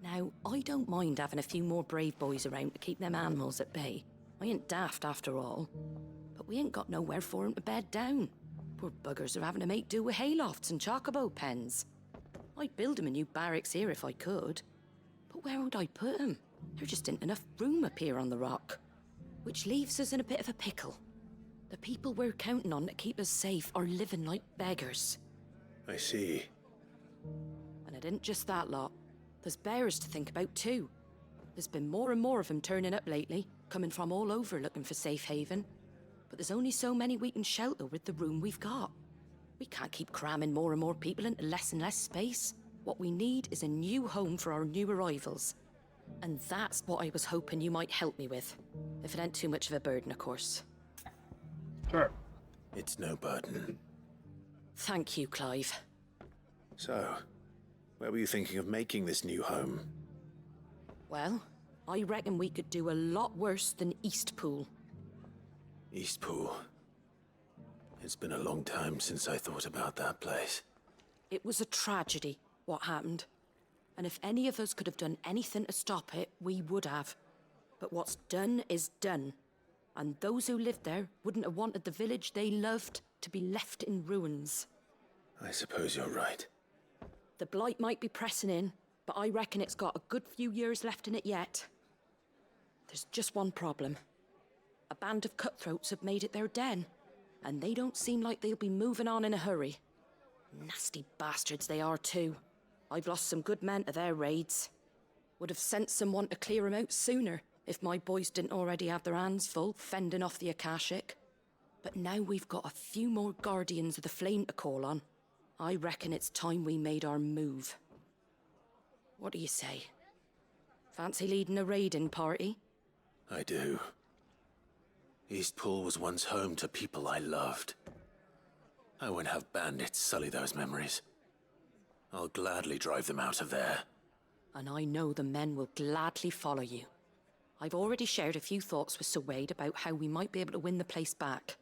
Now, I don't mind having a few more brave boys around to keep them animals at bay. I ain't daft after all. But we ain't got nowhere for 'em to bed down. Poor buggers are having to make do with haylofts and chocobo pens. I'd build 'em a new barracks here if I could. But where would I put 'em? There just ain't enough room up here on the rock. Which leaves us in a bit of a pickle. The people we're counting on to keep us safe are living like beggars. I see. And it ain't just that lot. There's bearers to think about too. There's been more and more of them turning up lately, coming from all over looking for safe haven. But there's only so many we can shelter with the room we've got. We can't keep cramming more and more people into less and less space. What we need is a new home for our new arrivals. And that's what I was hoping you might help me with. If it ain't too much of a burden, of course. Sure. It's no burden. Thank you, Clive. So, where were you thinking of making this new home? Well, I reckon we could do a lot worse than Eastpool. Eastpool. It's been a long time since I thought about that place. It was a tragedy, what happened. And if any of us could have done anything to stop it, we would have. But what's done is done. And those who lived there wouldn't have wanted the village they loved to be left in ruins. I suppose you're right. The blight might be pressing in, but I reckon it's got a good few years left in it yet. There's just one problem. A band of cutthroats have made it their den, and they don't seem like they'll be moving on in a hurry. Nasty bastards they are too. I've lost some good men to their raids. Would have sent someone to clear 'em out sooner, if my boys didn't already have their hands full fending off the Akashic. But now we've got a few more Guardians of the Flame to call on. I reckon it's time we made our move. What do you say? Fancy leading a raiding party? I do. Eastpool was once home to people I loved. I won't have bandits sully those memories. I'll gladly drive them out of there. And I know the men will gladly follow you. I've already shared a few thoughts with Sir Wade about how we might be able to win the place back.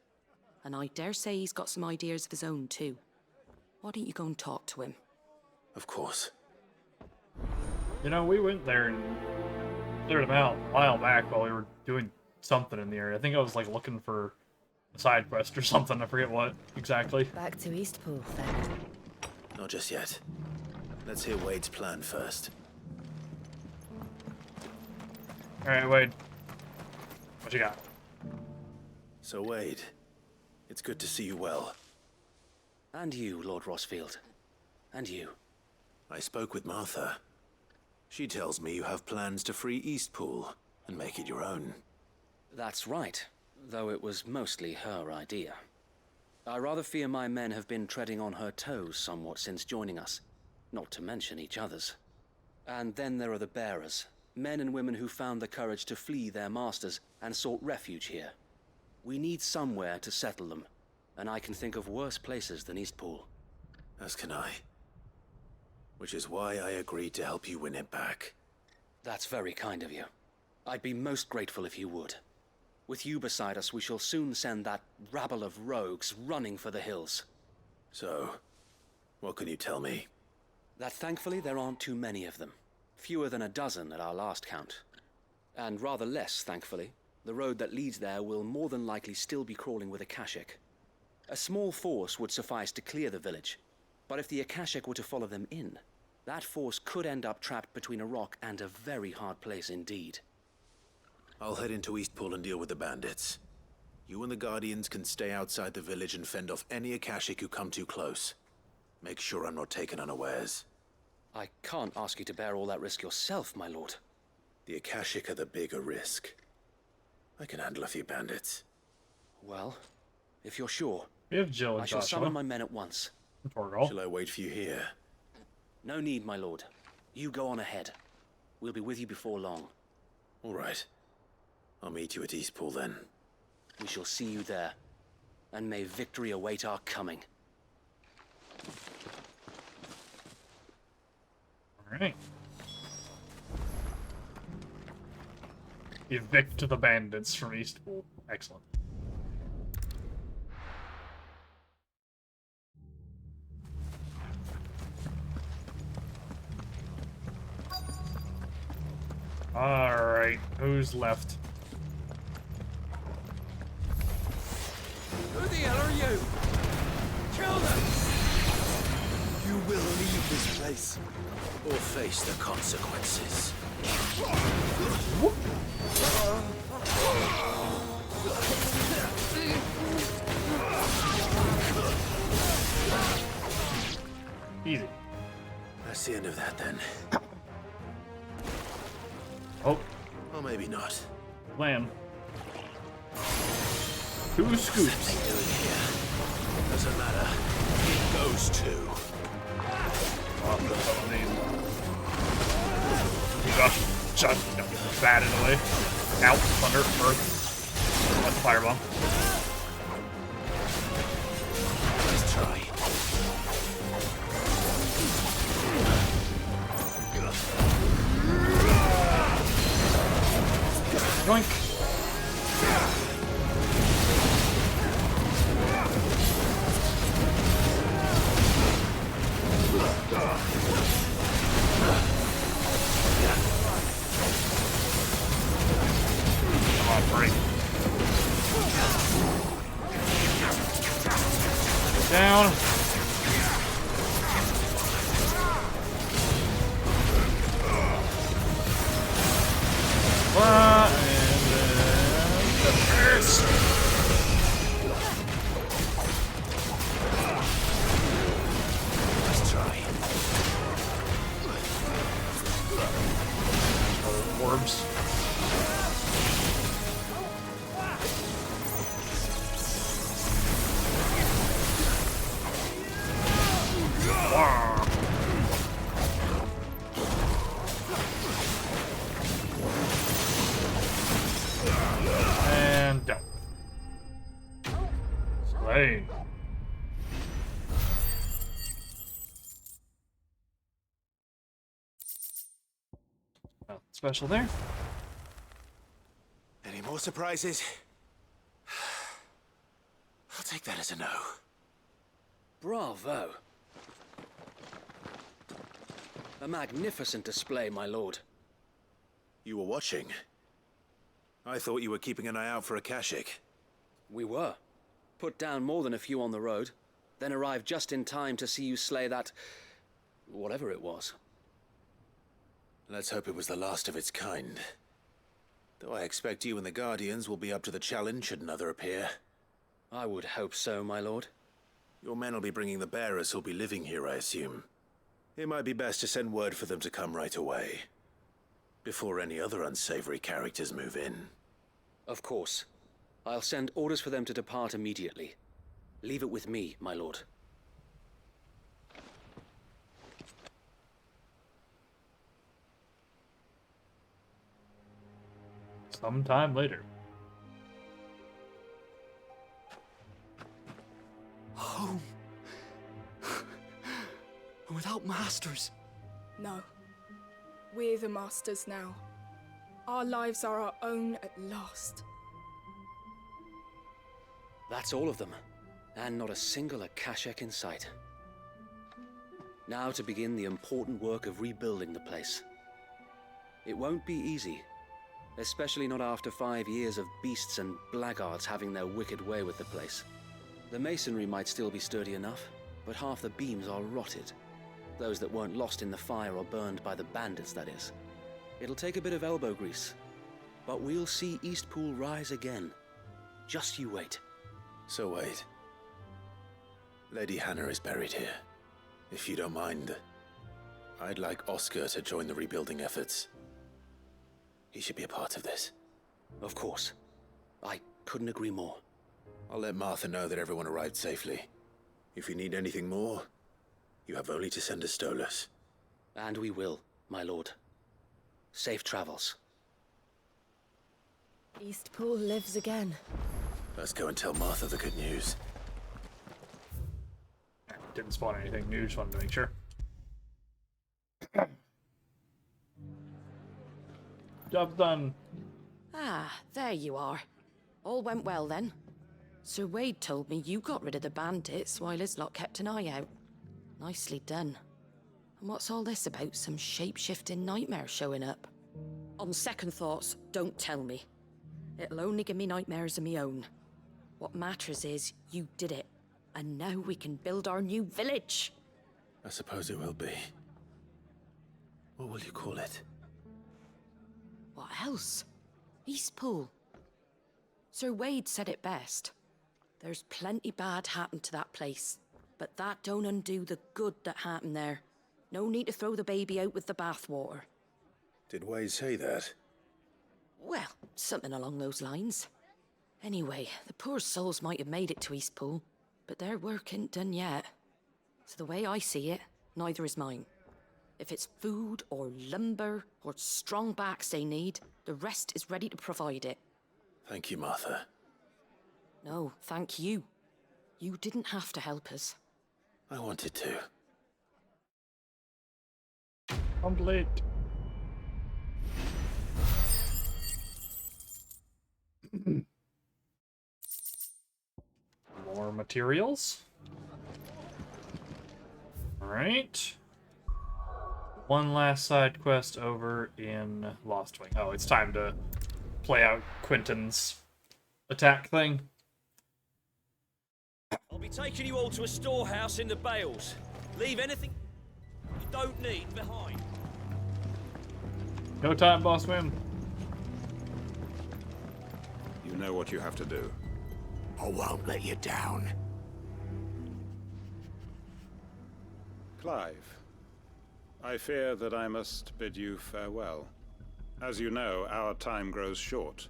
And I dare say he's got some ideas of his own too. Why don't you go and talk to him? Of course. You know, we went there and cleared them out a while back while we were doing something in the area. I think I was like looking for a side quest or something. I forget what exactly. Back to Eastpool, then. Not just yet. Let's hear Wade's plan first. Alright, Wade. What you got? So, Wade, it's good to see you well. And you, Lord Rosfield. And you. I spoke with Martha. She tells me you have plans to free Eastpool and make it your own. That's right, though it was mostly her idea. I rather fear my men have been treading on her toes somewhat since joining us, not to mention each other's. And then there are the bearers, men and women who found the courage to flee their masters and sought refuge here. We need somewhere to settle them, and I can think of worse places than Eastpool. As can I. Which is why I agreed to help you win it back. That's very kind of you. I'd be most grateful if you would. With you beside us, we shall soon send that rabble of rogues running for the hills. So, what can you tell me? That thankfully there aren't too many of them. Fewer than a dozen at our last count. And rather less, thankfully. The road that leads there will more than likely still be crawling with Akashic. A small force would suffice to clear the village. But if the Akashic were to follow them in, that force could end up trapped between a rock and a very hard place indeed. I'll head into Eastpool and deal with the bandits. You and the Guardians can stay outside the village and fend off any Akashic who come too close. Make sure I'm not taken unawares. I can't ask you to bear all that risk yourself, my lord. The Akashic are the bigger risk. I can handle a few bandits. Well, if you're sure, We have Jill and I shall Joshua. summon my men at once. Shall I wait for you here? No need, my lord. You go on ahead. We'll be with you before long. All right. I'll meet you at Eastpool then. We shall see you there. And may victory await our coming. Alright. Evict the bandits from Eastpool. Excellent. Alright, who's left? Who the hell are you? Kill them! You will leave this place. Or face the consequences. Easy. That's the end of that then. Oh. Or maybe not. Lamb. 2 scoops. Doesn't matter. It goes to. Just batted away. Out, thunder, earth. That's a firebomb. Let's try. Yoink. Come on, break. Down. And then the first. Let's try. Orbs. And done. Slain. Nothing special there. Any more surprises? I'll take that as a no. Bravo. A magnificent display, my lord. You were watching. I thought you were keeping an eye out for a Kashik. We were. Put down more than a few on the road, then arrived just in time to see you slay that... whatever it was. Let's hope it was the last of its kind. Though I expect you and the Guardians will be up to the challenge should another appear. I would hope so, my lord. Your men will be bringing the bearers who'll be living here, I assume. It might be best to send word for them to come right away, before any other unsavory characters move in. Of course. I'll send orders for them to depart immediately. Leave it with me, my lord. Sometime later. Home. Without masters. No. We're the masters now. Our lives are our own at last. That's all of them, and not a single Akashek in sight. Now to begin the important work of rebuilding the place. It won't be easy, especially not after 5 years of beasts and blackguards having their wicked way with the place. The masonry might still be sturdy enough, but half the beams are rotted. Those that weren't lost in the fire or burned by the bandits, that is. It'll take a bit of elbow grease, but we'll see Eastpool rise again. Just you wait. So wait. Lady Hannah is buried here. If you don't mind, I'd like Oscar to join the rebuilding efforts. He should be a part of this. Of course. I couldn't agree more. I'll let Martha know that everyone arrived safely. If you need anything more, you have only to send a Stolas. And we will, my lord. Safe travels. Eastpool lives again. Let's go and tell Martha the good news. Didn't spawn anything new, just wanted to make sure. Job's done. Ah, there you are. All went well then. Sir Wade told me you got rid of the bandits while his lot kept an eye out. Nicely done. And what's all this about some shape-shifting nightmare showing up? On second thoughts, don't tell me. It'll only give me nightmares of me own. What matters is you did it, and now we can build our new village. I suppose it will be. What will you call it? What else? Eastpool. Sir Wade said it best. There's plenty bad happened to that place, but that don't undo the good that happened there. No need to throw the baby out with the bathwater. Did Wade say that? Well, something along those lines. Anyway, the poor souls might have made it to Eastpool, but their work ain't done yet. So the way I see it, neither is mine. If it's food or lumber or strong backs they need, the rest is ready to provide it. Thank you, Martha. No, thank you. You didn't have to help us. I wanted to. Complete. More materials. All right. One last side quest over in Lost Wing. Oh, it's time to play out Quentin's attack thing. I'll be taking you all to a storehouse in the Bales. Leave anything you don't need behind. No time, boss man. You know what you have to do. I won't let you down. Clive, I fear that I must bid you farewell. As you know, our time grows short.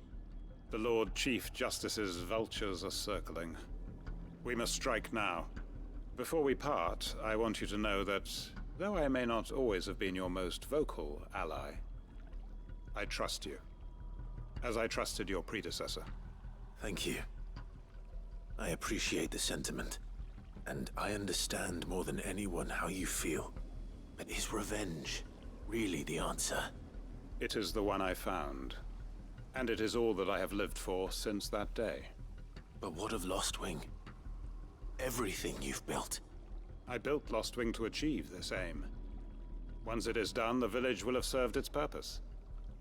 The Lord Chief Justice's vultures are circling. We must strike now. Before we part, I want you to know that, though I may not always have been your most vocal ally, I trust you, as I trusted your predecessor. Thank you. I appreciate the sentiment, and I understand more than anyone how you feel. But is revenge really the answer? It is the one I found, and it is all that I have lived for since that day. But what of Lost Wing? Everything you've built. I built Lost Wing to achieve this aim. Once it is done, the village will have served its purpose.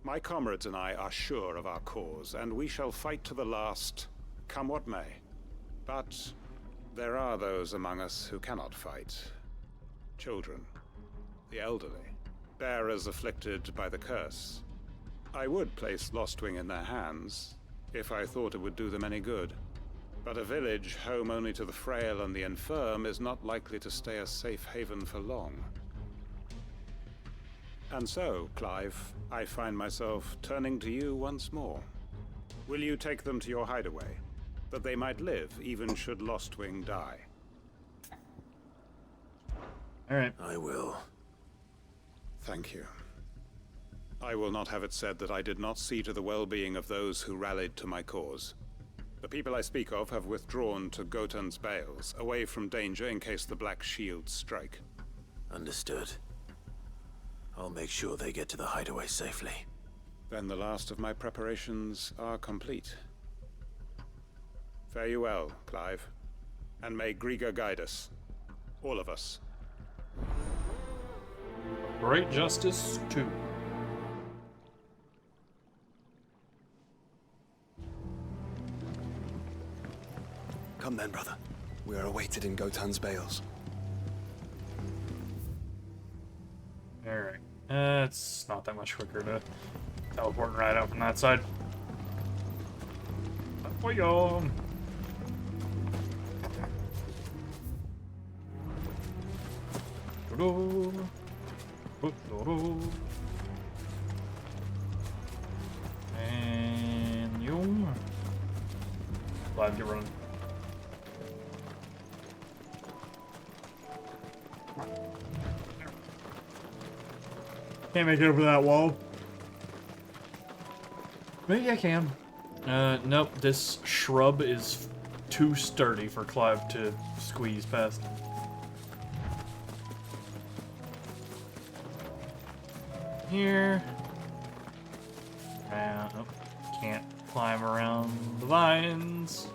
My comrades and I are sure of our cause, and we shall fight to the last, come what may. But there are those among us who cannot fight. Children, the elderly, bearers afflicted by the curse. I would place Lost Wing in their hands, if I thought it would do them any good. But a village home only to the frail and the infirm is not likely to stay a safe haven for long. And so, Clive, I find myself turning to you once more. Will you take them to your hideaway, that they might live even should Lost Wing die? All right. I will. Thank you. I will not have it said that I did not see to the well-being of those who rallied to my cause. The people I speak of have withdrawn to Gotan's Bales, away from danger in case the Black Shields strike. Understood. I'll make sure they get to the hideaway safely. Then the last of my preparations are complete. Fare you well, Clive. And may Griga guide us. All of us. Great Justice 2. Come then, brother. We are awaited in Gotan's Bales. Alright. It's not that much quicker to teleport right out from that side. Up on. And you. Glad you're running. Can't make it over that wall. Maybe I can. Nope. This shrub is too sturdy for Clive to squeeze past. Here. Oh, can't climb around the vines.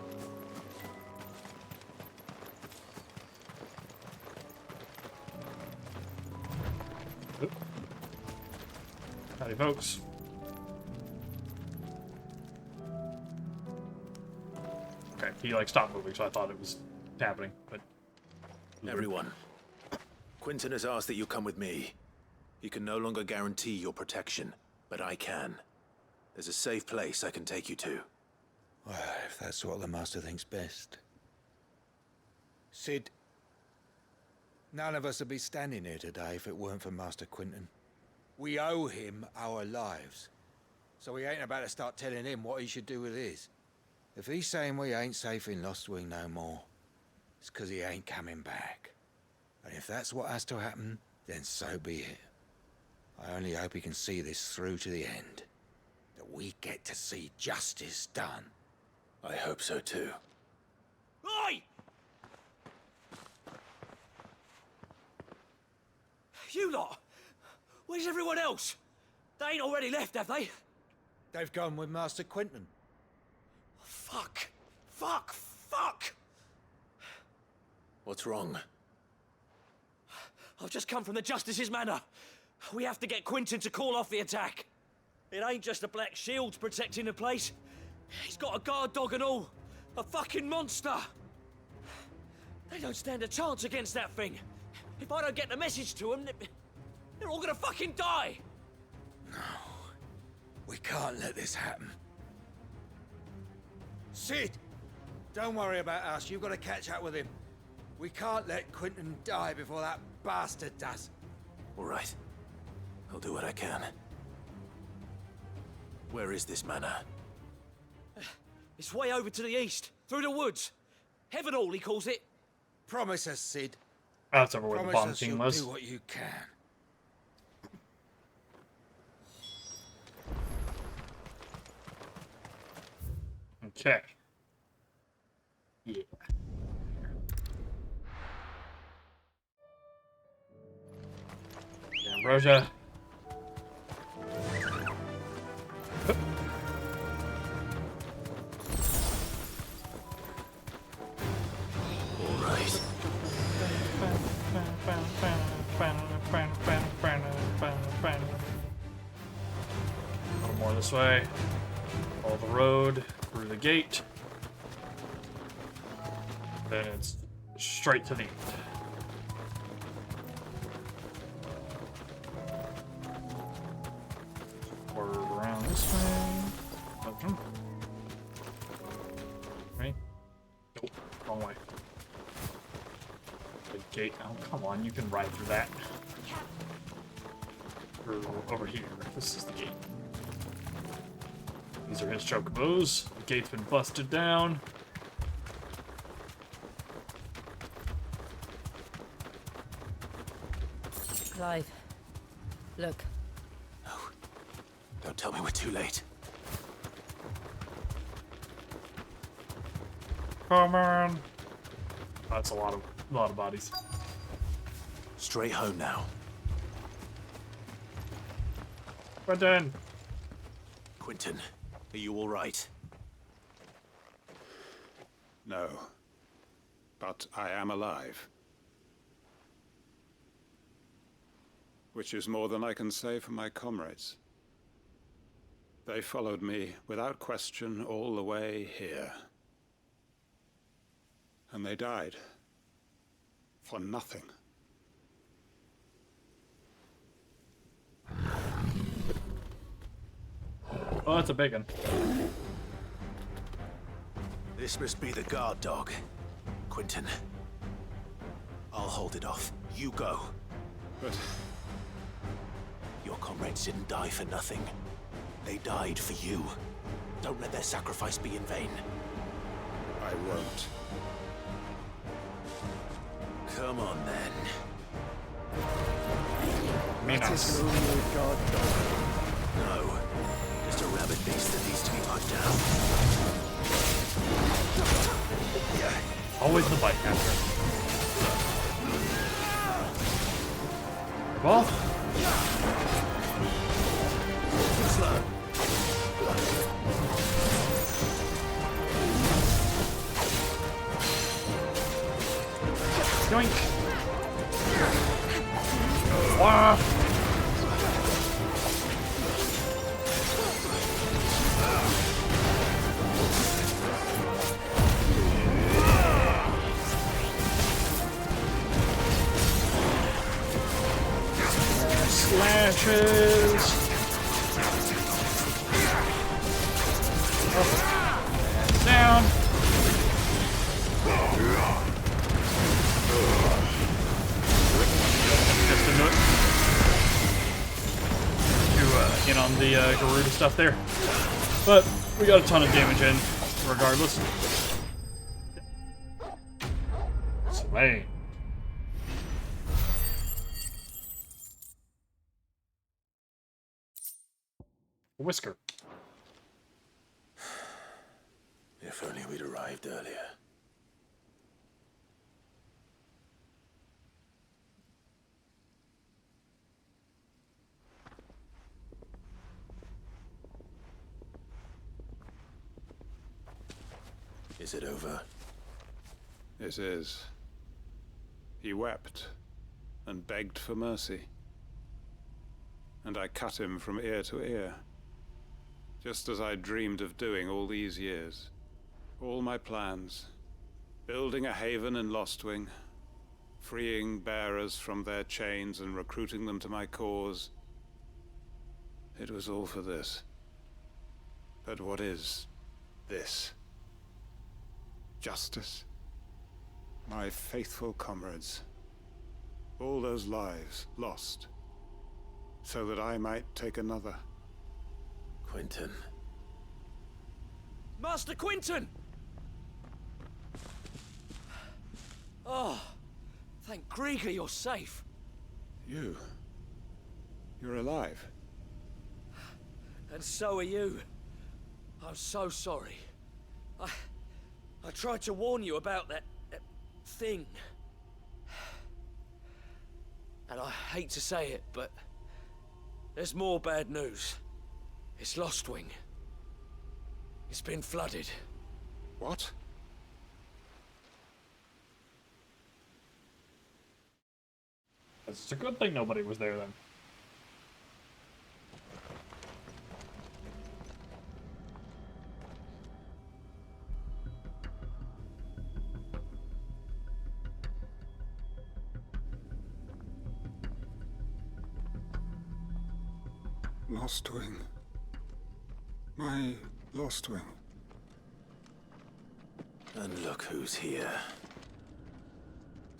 Oop. Howdy, folks. Okay, he like stopped moving, so I thought it was happening, but... Everyone, Quentin has asked that you come with me. He can no longer guarantee your protection, but I can. There's a safe place I can take you to. Well, if that's what the Master thinks best. Sid, none of us would be standing here today if it weren't for Master Quentin. We owe him our lives, so we ain't about to start telling him what he should do with his. If he's saying we ain't safe in Lost Wing no more, it's 'cause he ain't coming back. And if that's what has to happen, then so be it. I only hope he can see this through to the end. That we get to see justice done. I hope so too. Oi! You lot! Where's everyone else? They ain't already left, have they? They've gone with Master Quentin. Fuck! Fuck! Fuck! What's wrong? I've just come from the Justice's manor. We have to get Quentin to call off the attack. It ain't just the Black Shields protecting the place. He's got a guard dog and all. A fucking monster. They don't stand a chance against that thing. If I don't get the message to them, they're all gonna fucking die. No. We can't let this happen. Sid! Don't worry about us. You've got to catch up with him. We can't let Quentin die before that bastard does. All right. I'll do what I can. Where is this manor? It's way over to the east, through the woods. Heaven Hall, he calls it. Promise us, Sid. That's over where the bomb us team you'll was. do what you can. Okay. Yeah. Ambrosia. All right. A little more this way. Follow the road through the gate. Then it's straight to the end. Or around this way. Okay. Right? Nope, wrong way. The gate. Oh, come on, you can ride through that. Or over here. This is the gate. These are his chocobos. The gate's been busted down. Clive, look. No. Don't tell me we're too late. Come on. That's a lot of bodies. Straight home now. Quentin. Quentin, are you all right? No. But I am alive. Which is more than I can say for my comrades. They followed me without question all the way here. And they died. For nothing. Oh, that's a big one. This must be the guard dog. Quentin. I'll hold it off. You go. But your comrades didn't die for nothing. They died for you. Don't let their sacrifice be in vain. I won't. Come on, then. That is only a guard dog. No. Just a rabid beast that needs to be put down. Always the bite catcher. Ball. Slow. Yoink. Wow. Slashes. Up and down. Just into it. To get on the Garuda stuff there. But we got a ton of damage in, regardless. Slain. Whisker. If only we'd arrived earlier. Is it over? It is. He wept and begged for mercy. and I cut him from ear to ear. Just as I dreamed of doing all these years. All my plans. Building a haven in Lostwing, freeing bearers from their chains and recruiting them to my cause. It was all for this. But what is this? Justice? My faithful comrades. All those lives lost, so that I might take another. Quentin. Master Quentin! Oh, thank Grieger you're safe. You're alive. And so are you. I'm so sorry. I tried to warn you about that thing. And I hate to say it, but there's more bad news. It's Lostwing. It's been flooded. What? It's a good thing nobody was there then. Lostwing. My Lostwing. And look who's here.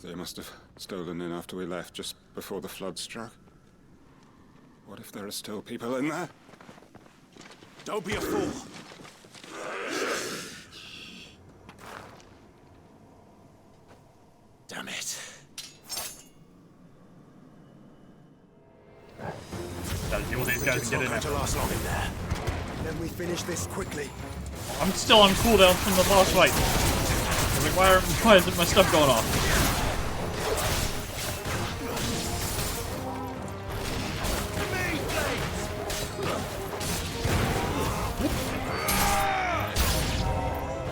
They must have stolen in after we left, just before the flood struck. What if there are still people in there? Don't be a fool. Damn it. Gotta deal with these guys and get in Not there. going to last long in there. Then we finish this quickly. I'm still on cooldown from the boss fight. I was like, why isn't my stuff going off?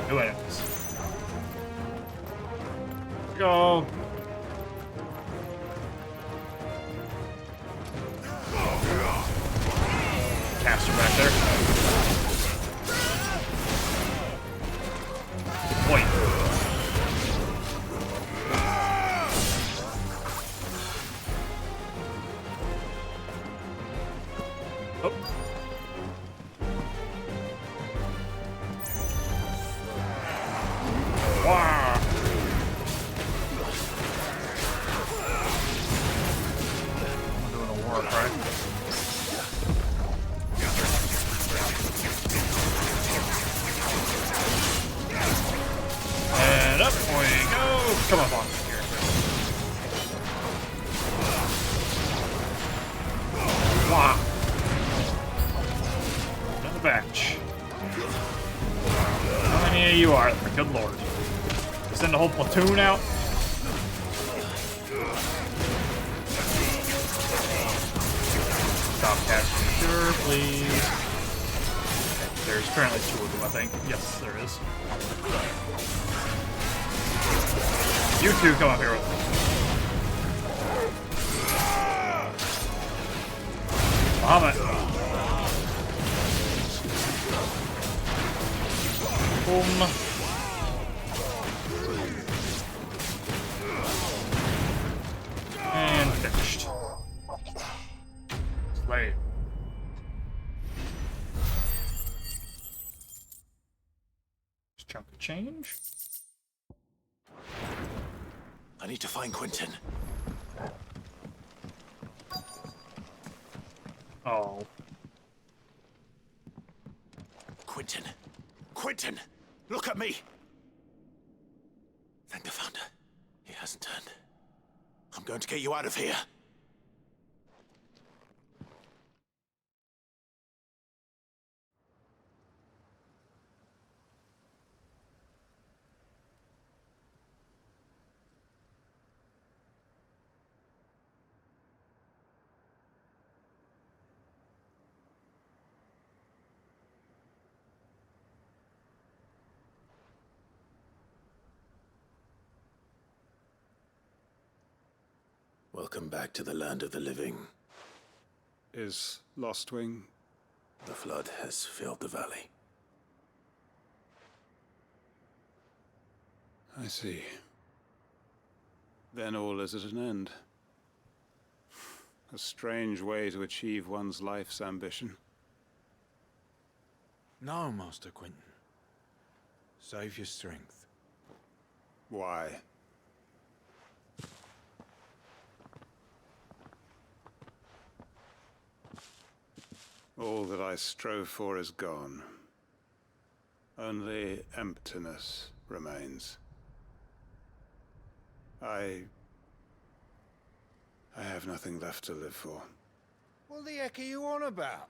New items. Go. Caster back there. Point. Oh. Wow. I'm doing a war cry. And up we go. Come on, Bond. Wow. Another batch. How many of you are there? Good lord. Send a whole platoon out? Stop casting. Sure, please. There's currently 2 of them, I think. Yes, there is. You two come up here with me. Muhammad. Boom. And finished. Slay. Chunk of change. I need to find Quentin. Oh. Quentin. Quentin! Look at me! Thank the Founder. He hasn't turned. I'm going to get you out of here. Welcome back to the land of the living. Is Lostwing? The flood has filled the valley. I see. Then all is at an end. A strange way to achieve one's life's ambition. No, Master Quentin. Save your strength. Why? All that I strove for is gone. Only emptiness remains. I have nothing left to live for. What the heck are you on about?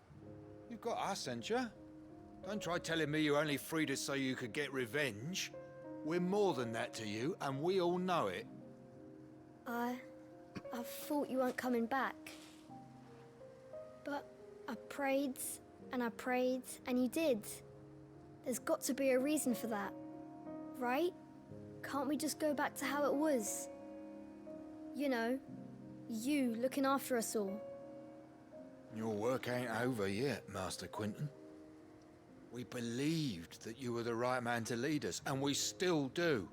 You've got us, ain't you? Don't try telling me you only freed us so you could get revenge. We're more than that to you, and we all know it. I thought you weren't coming back. But I prayed, and you did. There's got to be a reason for that, right? Can't we just go back to how it was? You know, you looking after us all. Your work ain't over yet, Master Quentin. We believed that you were the right man to lead us, and we still do.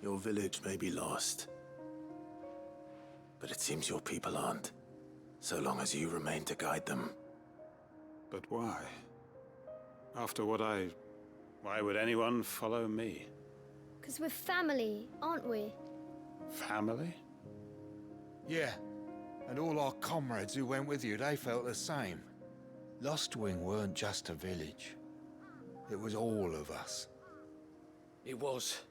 Your village may be lost, but it seems your people aren't, so long as you remain to guide them. But why? After what why would anyone follow me? 'Cause we're family, aren't we? Family? Yeah, and all our comrades who went with you, they felt the same. Lostwing weren't just a village. It was all of us. It was.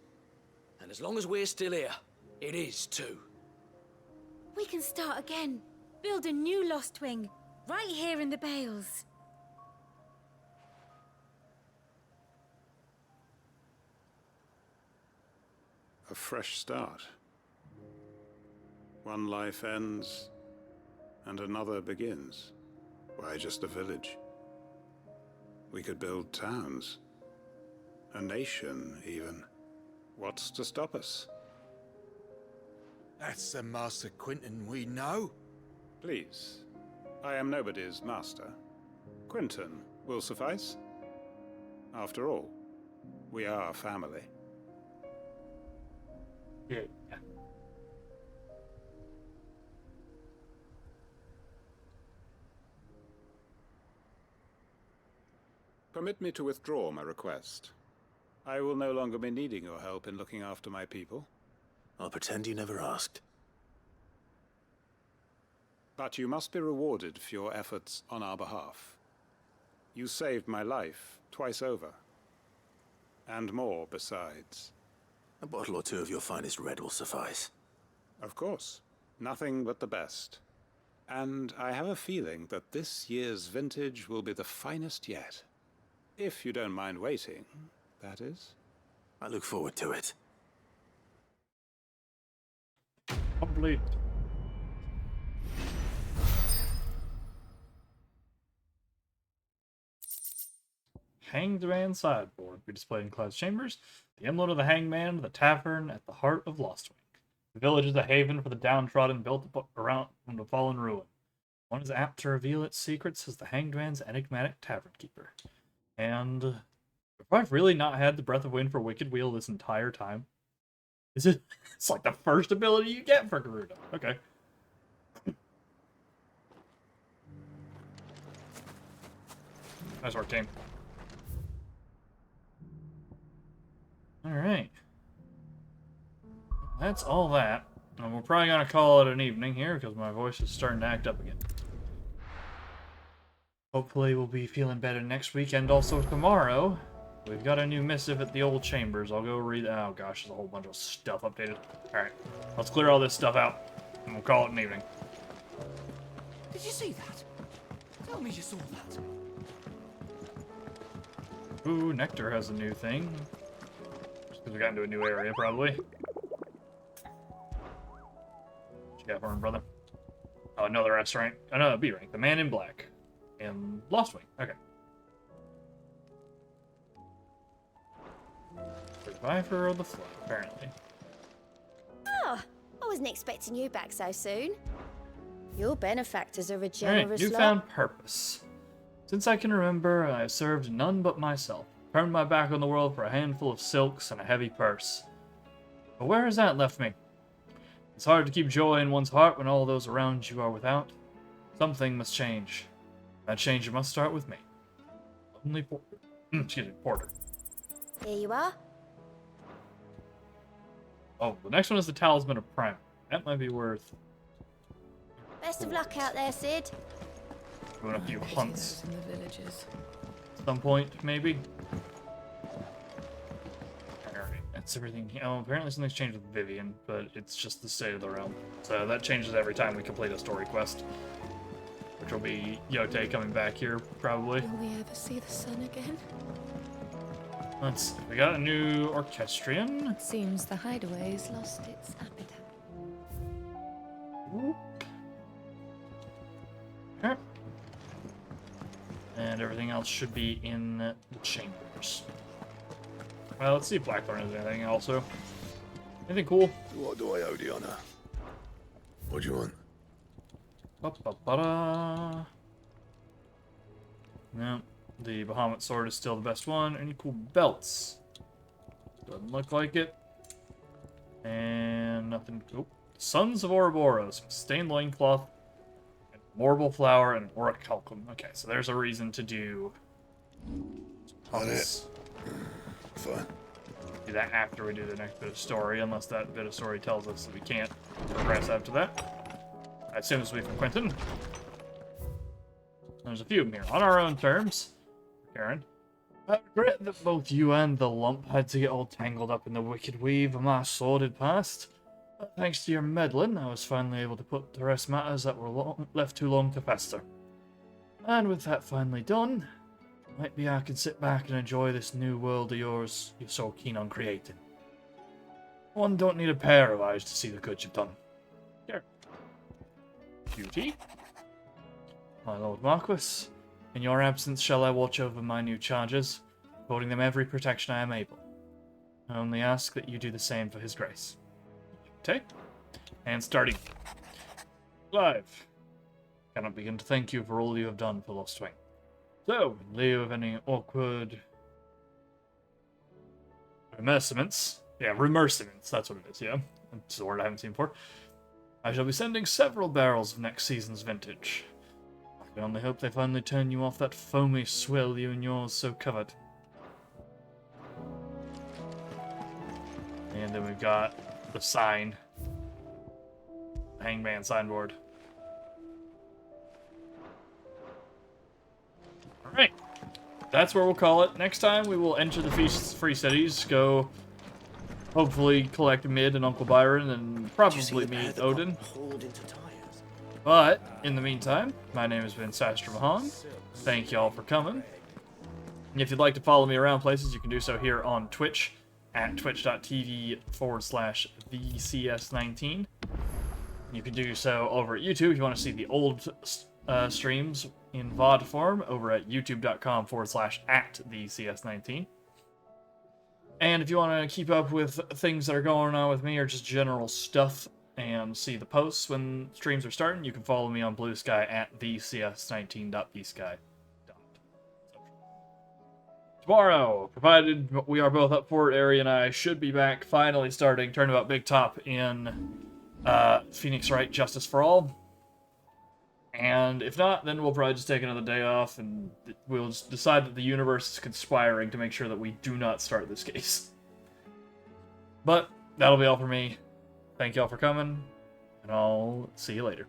And as long as we're still here, it is too. We can start again. Build a new Lostwing, right here in the Bales. A fresh start. One life ends, and another begins. Why just a village? We could build towns. A nation, even. What's to stop us? That's the Master Quentin we know. Please. I am nobody's master. Quentin will suffice. After all, we are family. Yeah. Permit me to withdraw my request. I will no longer be needing your help in looking after my people. I'll pretend you never asked. But you must be rewarded for your efforts on our behalf. You saved my life twice over. And more besides. A bottle or two of your finest red will suffice. Of course. Nothing but the best. And I have a feeling that this year's vintage will be the finest yet. If you don't mind waiting, that is. I look forward to it. Complete. Hanged Man sideboard. We displayed in Cloud's chambers. The emblem of the hangman, the tavern at the heart of Lostwing. The village is a haven for the downtrodden built around the fallen ruin. One is apt to reveal its secrets as the Hanged Man's enigmatic tavern keeper. And have I really not had the Breath of Wind for Wicked Wheel this entire time? Is it? It's like the first ability you get for Garuda. Okay. Nice work, team. Alright. That's all that. And we're probably going to call it an evening here because my voice is starting to act up again. Hopefully we'll be feeling better next week and also tomorrow. We've got a new missive at the old chambers. I'll go read. Oh gosh, there's a whole bunch of stuff updated. Alright, let's clear all this stuff out and we'll call it an evening. Did you see that? Tell me you saw that. Ooh, Nectar has a new thing. Just because we got into a new area, probably. What you got for him, brother? Oh, another S rank. Another B rank. The Man in Black. And Lostwing. Okay. Survivor of the Flood, apparently. Oh, I wasn't expecting you back so soon. Your benefactors are a Alright, generous lot. newfound purpose. Since I can remember, I have served none but myself, turned my back on the world for a handful of silks and a heavy purse. But where has that left me? It's hard to keep joy in one's heart when all those around you are without. Something must change. That change must start with me. Only Porter. Excuse me, Porter. Here you are. Oh, the next one is the Talisman of Prime. That might be worth Best of luck out there, Sid. doing a few hunts. In the villages. At some point, maybe. Alright, that's everything. Oh, apparently something's changed with Vivian, but it's just the state of the realm. So that changes every time we complete a story quest. Which will be Yote coming back here, probably. Will we ever see the sun again? Let's see. We got a new orchestrion. It seems the hideaway's lost its appetite. Okay. And everything else should be in the chambers. Well, let's see if Blackthorn has anything also. Anything cool? What do I owe the honor? What do you want? Ba-ba-ba-da. No, the Bahamut sword is still the best one. Any cool belts? Doesn't look like it. And nothing. Oh, Sons of Ouroboros, stained loincloth, marble flower, and orichalcum. Okay, so there's a reason to do. On it. Fine. Do that after we do the next bit of story, unless that bit of story tells us that we can't progress after that. I assume this will be from Quentin. There's a few of them here. On our own terms, Karen. I regret that both you and the lump had to get all tangled up in the wicked weave of my sordid past. But thanks to your meddling, I was finally able to put to rest matters that were left too long to fester. And with that finally done, maybe I can sit back and enjoy this new world of yours you're so keen on creating. One don't need a pair of eyes to see the good you've done. Here. Duty. My Lord Marquis, in your absence shall I watch over my new charges, affording them every protection I am able. I only ask that you do the same for his grace. Okay. And starting. Live. Cannot begin to thank you for all you have done for Lost Wing. So, in lieu of any awkward remerciments. Yeah, remerciments, that's what it is, yeah. That's the word I haven't seen before. I shall be sending several barrels of next season's vintage. I can only hope they finally turn you off that foamy swill you and yours so covered. And then we've got the sign. Hangman signboard. Alright. That's where we'll call it. Next time we will enter the Free Cities, go hopefully collect Mid and Uncle Byron, and probably meet Odin. But, in the meantime, my name has been Sastra Mahan. Thank y'all for coming. And if you'd like to follow me around places, you can do so here on Twitch at twitch.tv/VCS19. You can do so over at YouTube if you want to see the old streams in VOD form over at youtube.com/@VCS19. And if you want to keep up with things that are going on with me or just general stuff and see the posts when streams are starting, you can follow me on Blue Sky at VCS19.bsky. Tomorrow, provided we are both up for it, Ari and I should be back finally starting Turnabout Big Top in Phoenix Wright Justice for All. And if not, then we'll probably just take another day off and we'll just decide that the universe is conspiring to make sure that we do not start this case. But that'll be all for me. Thank y'all for coming, and I'll see you later.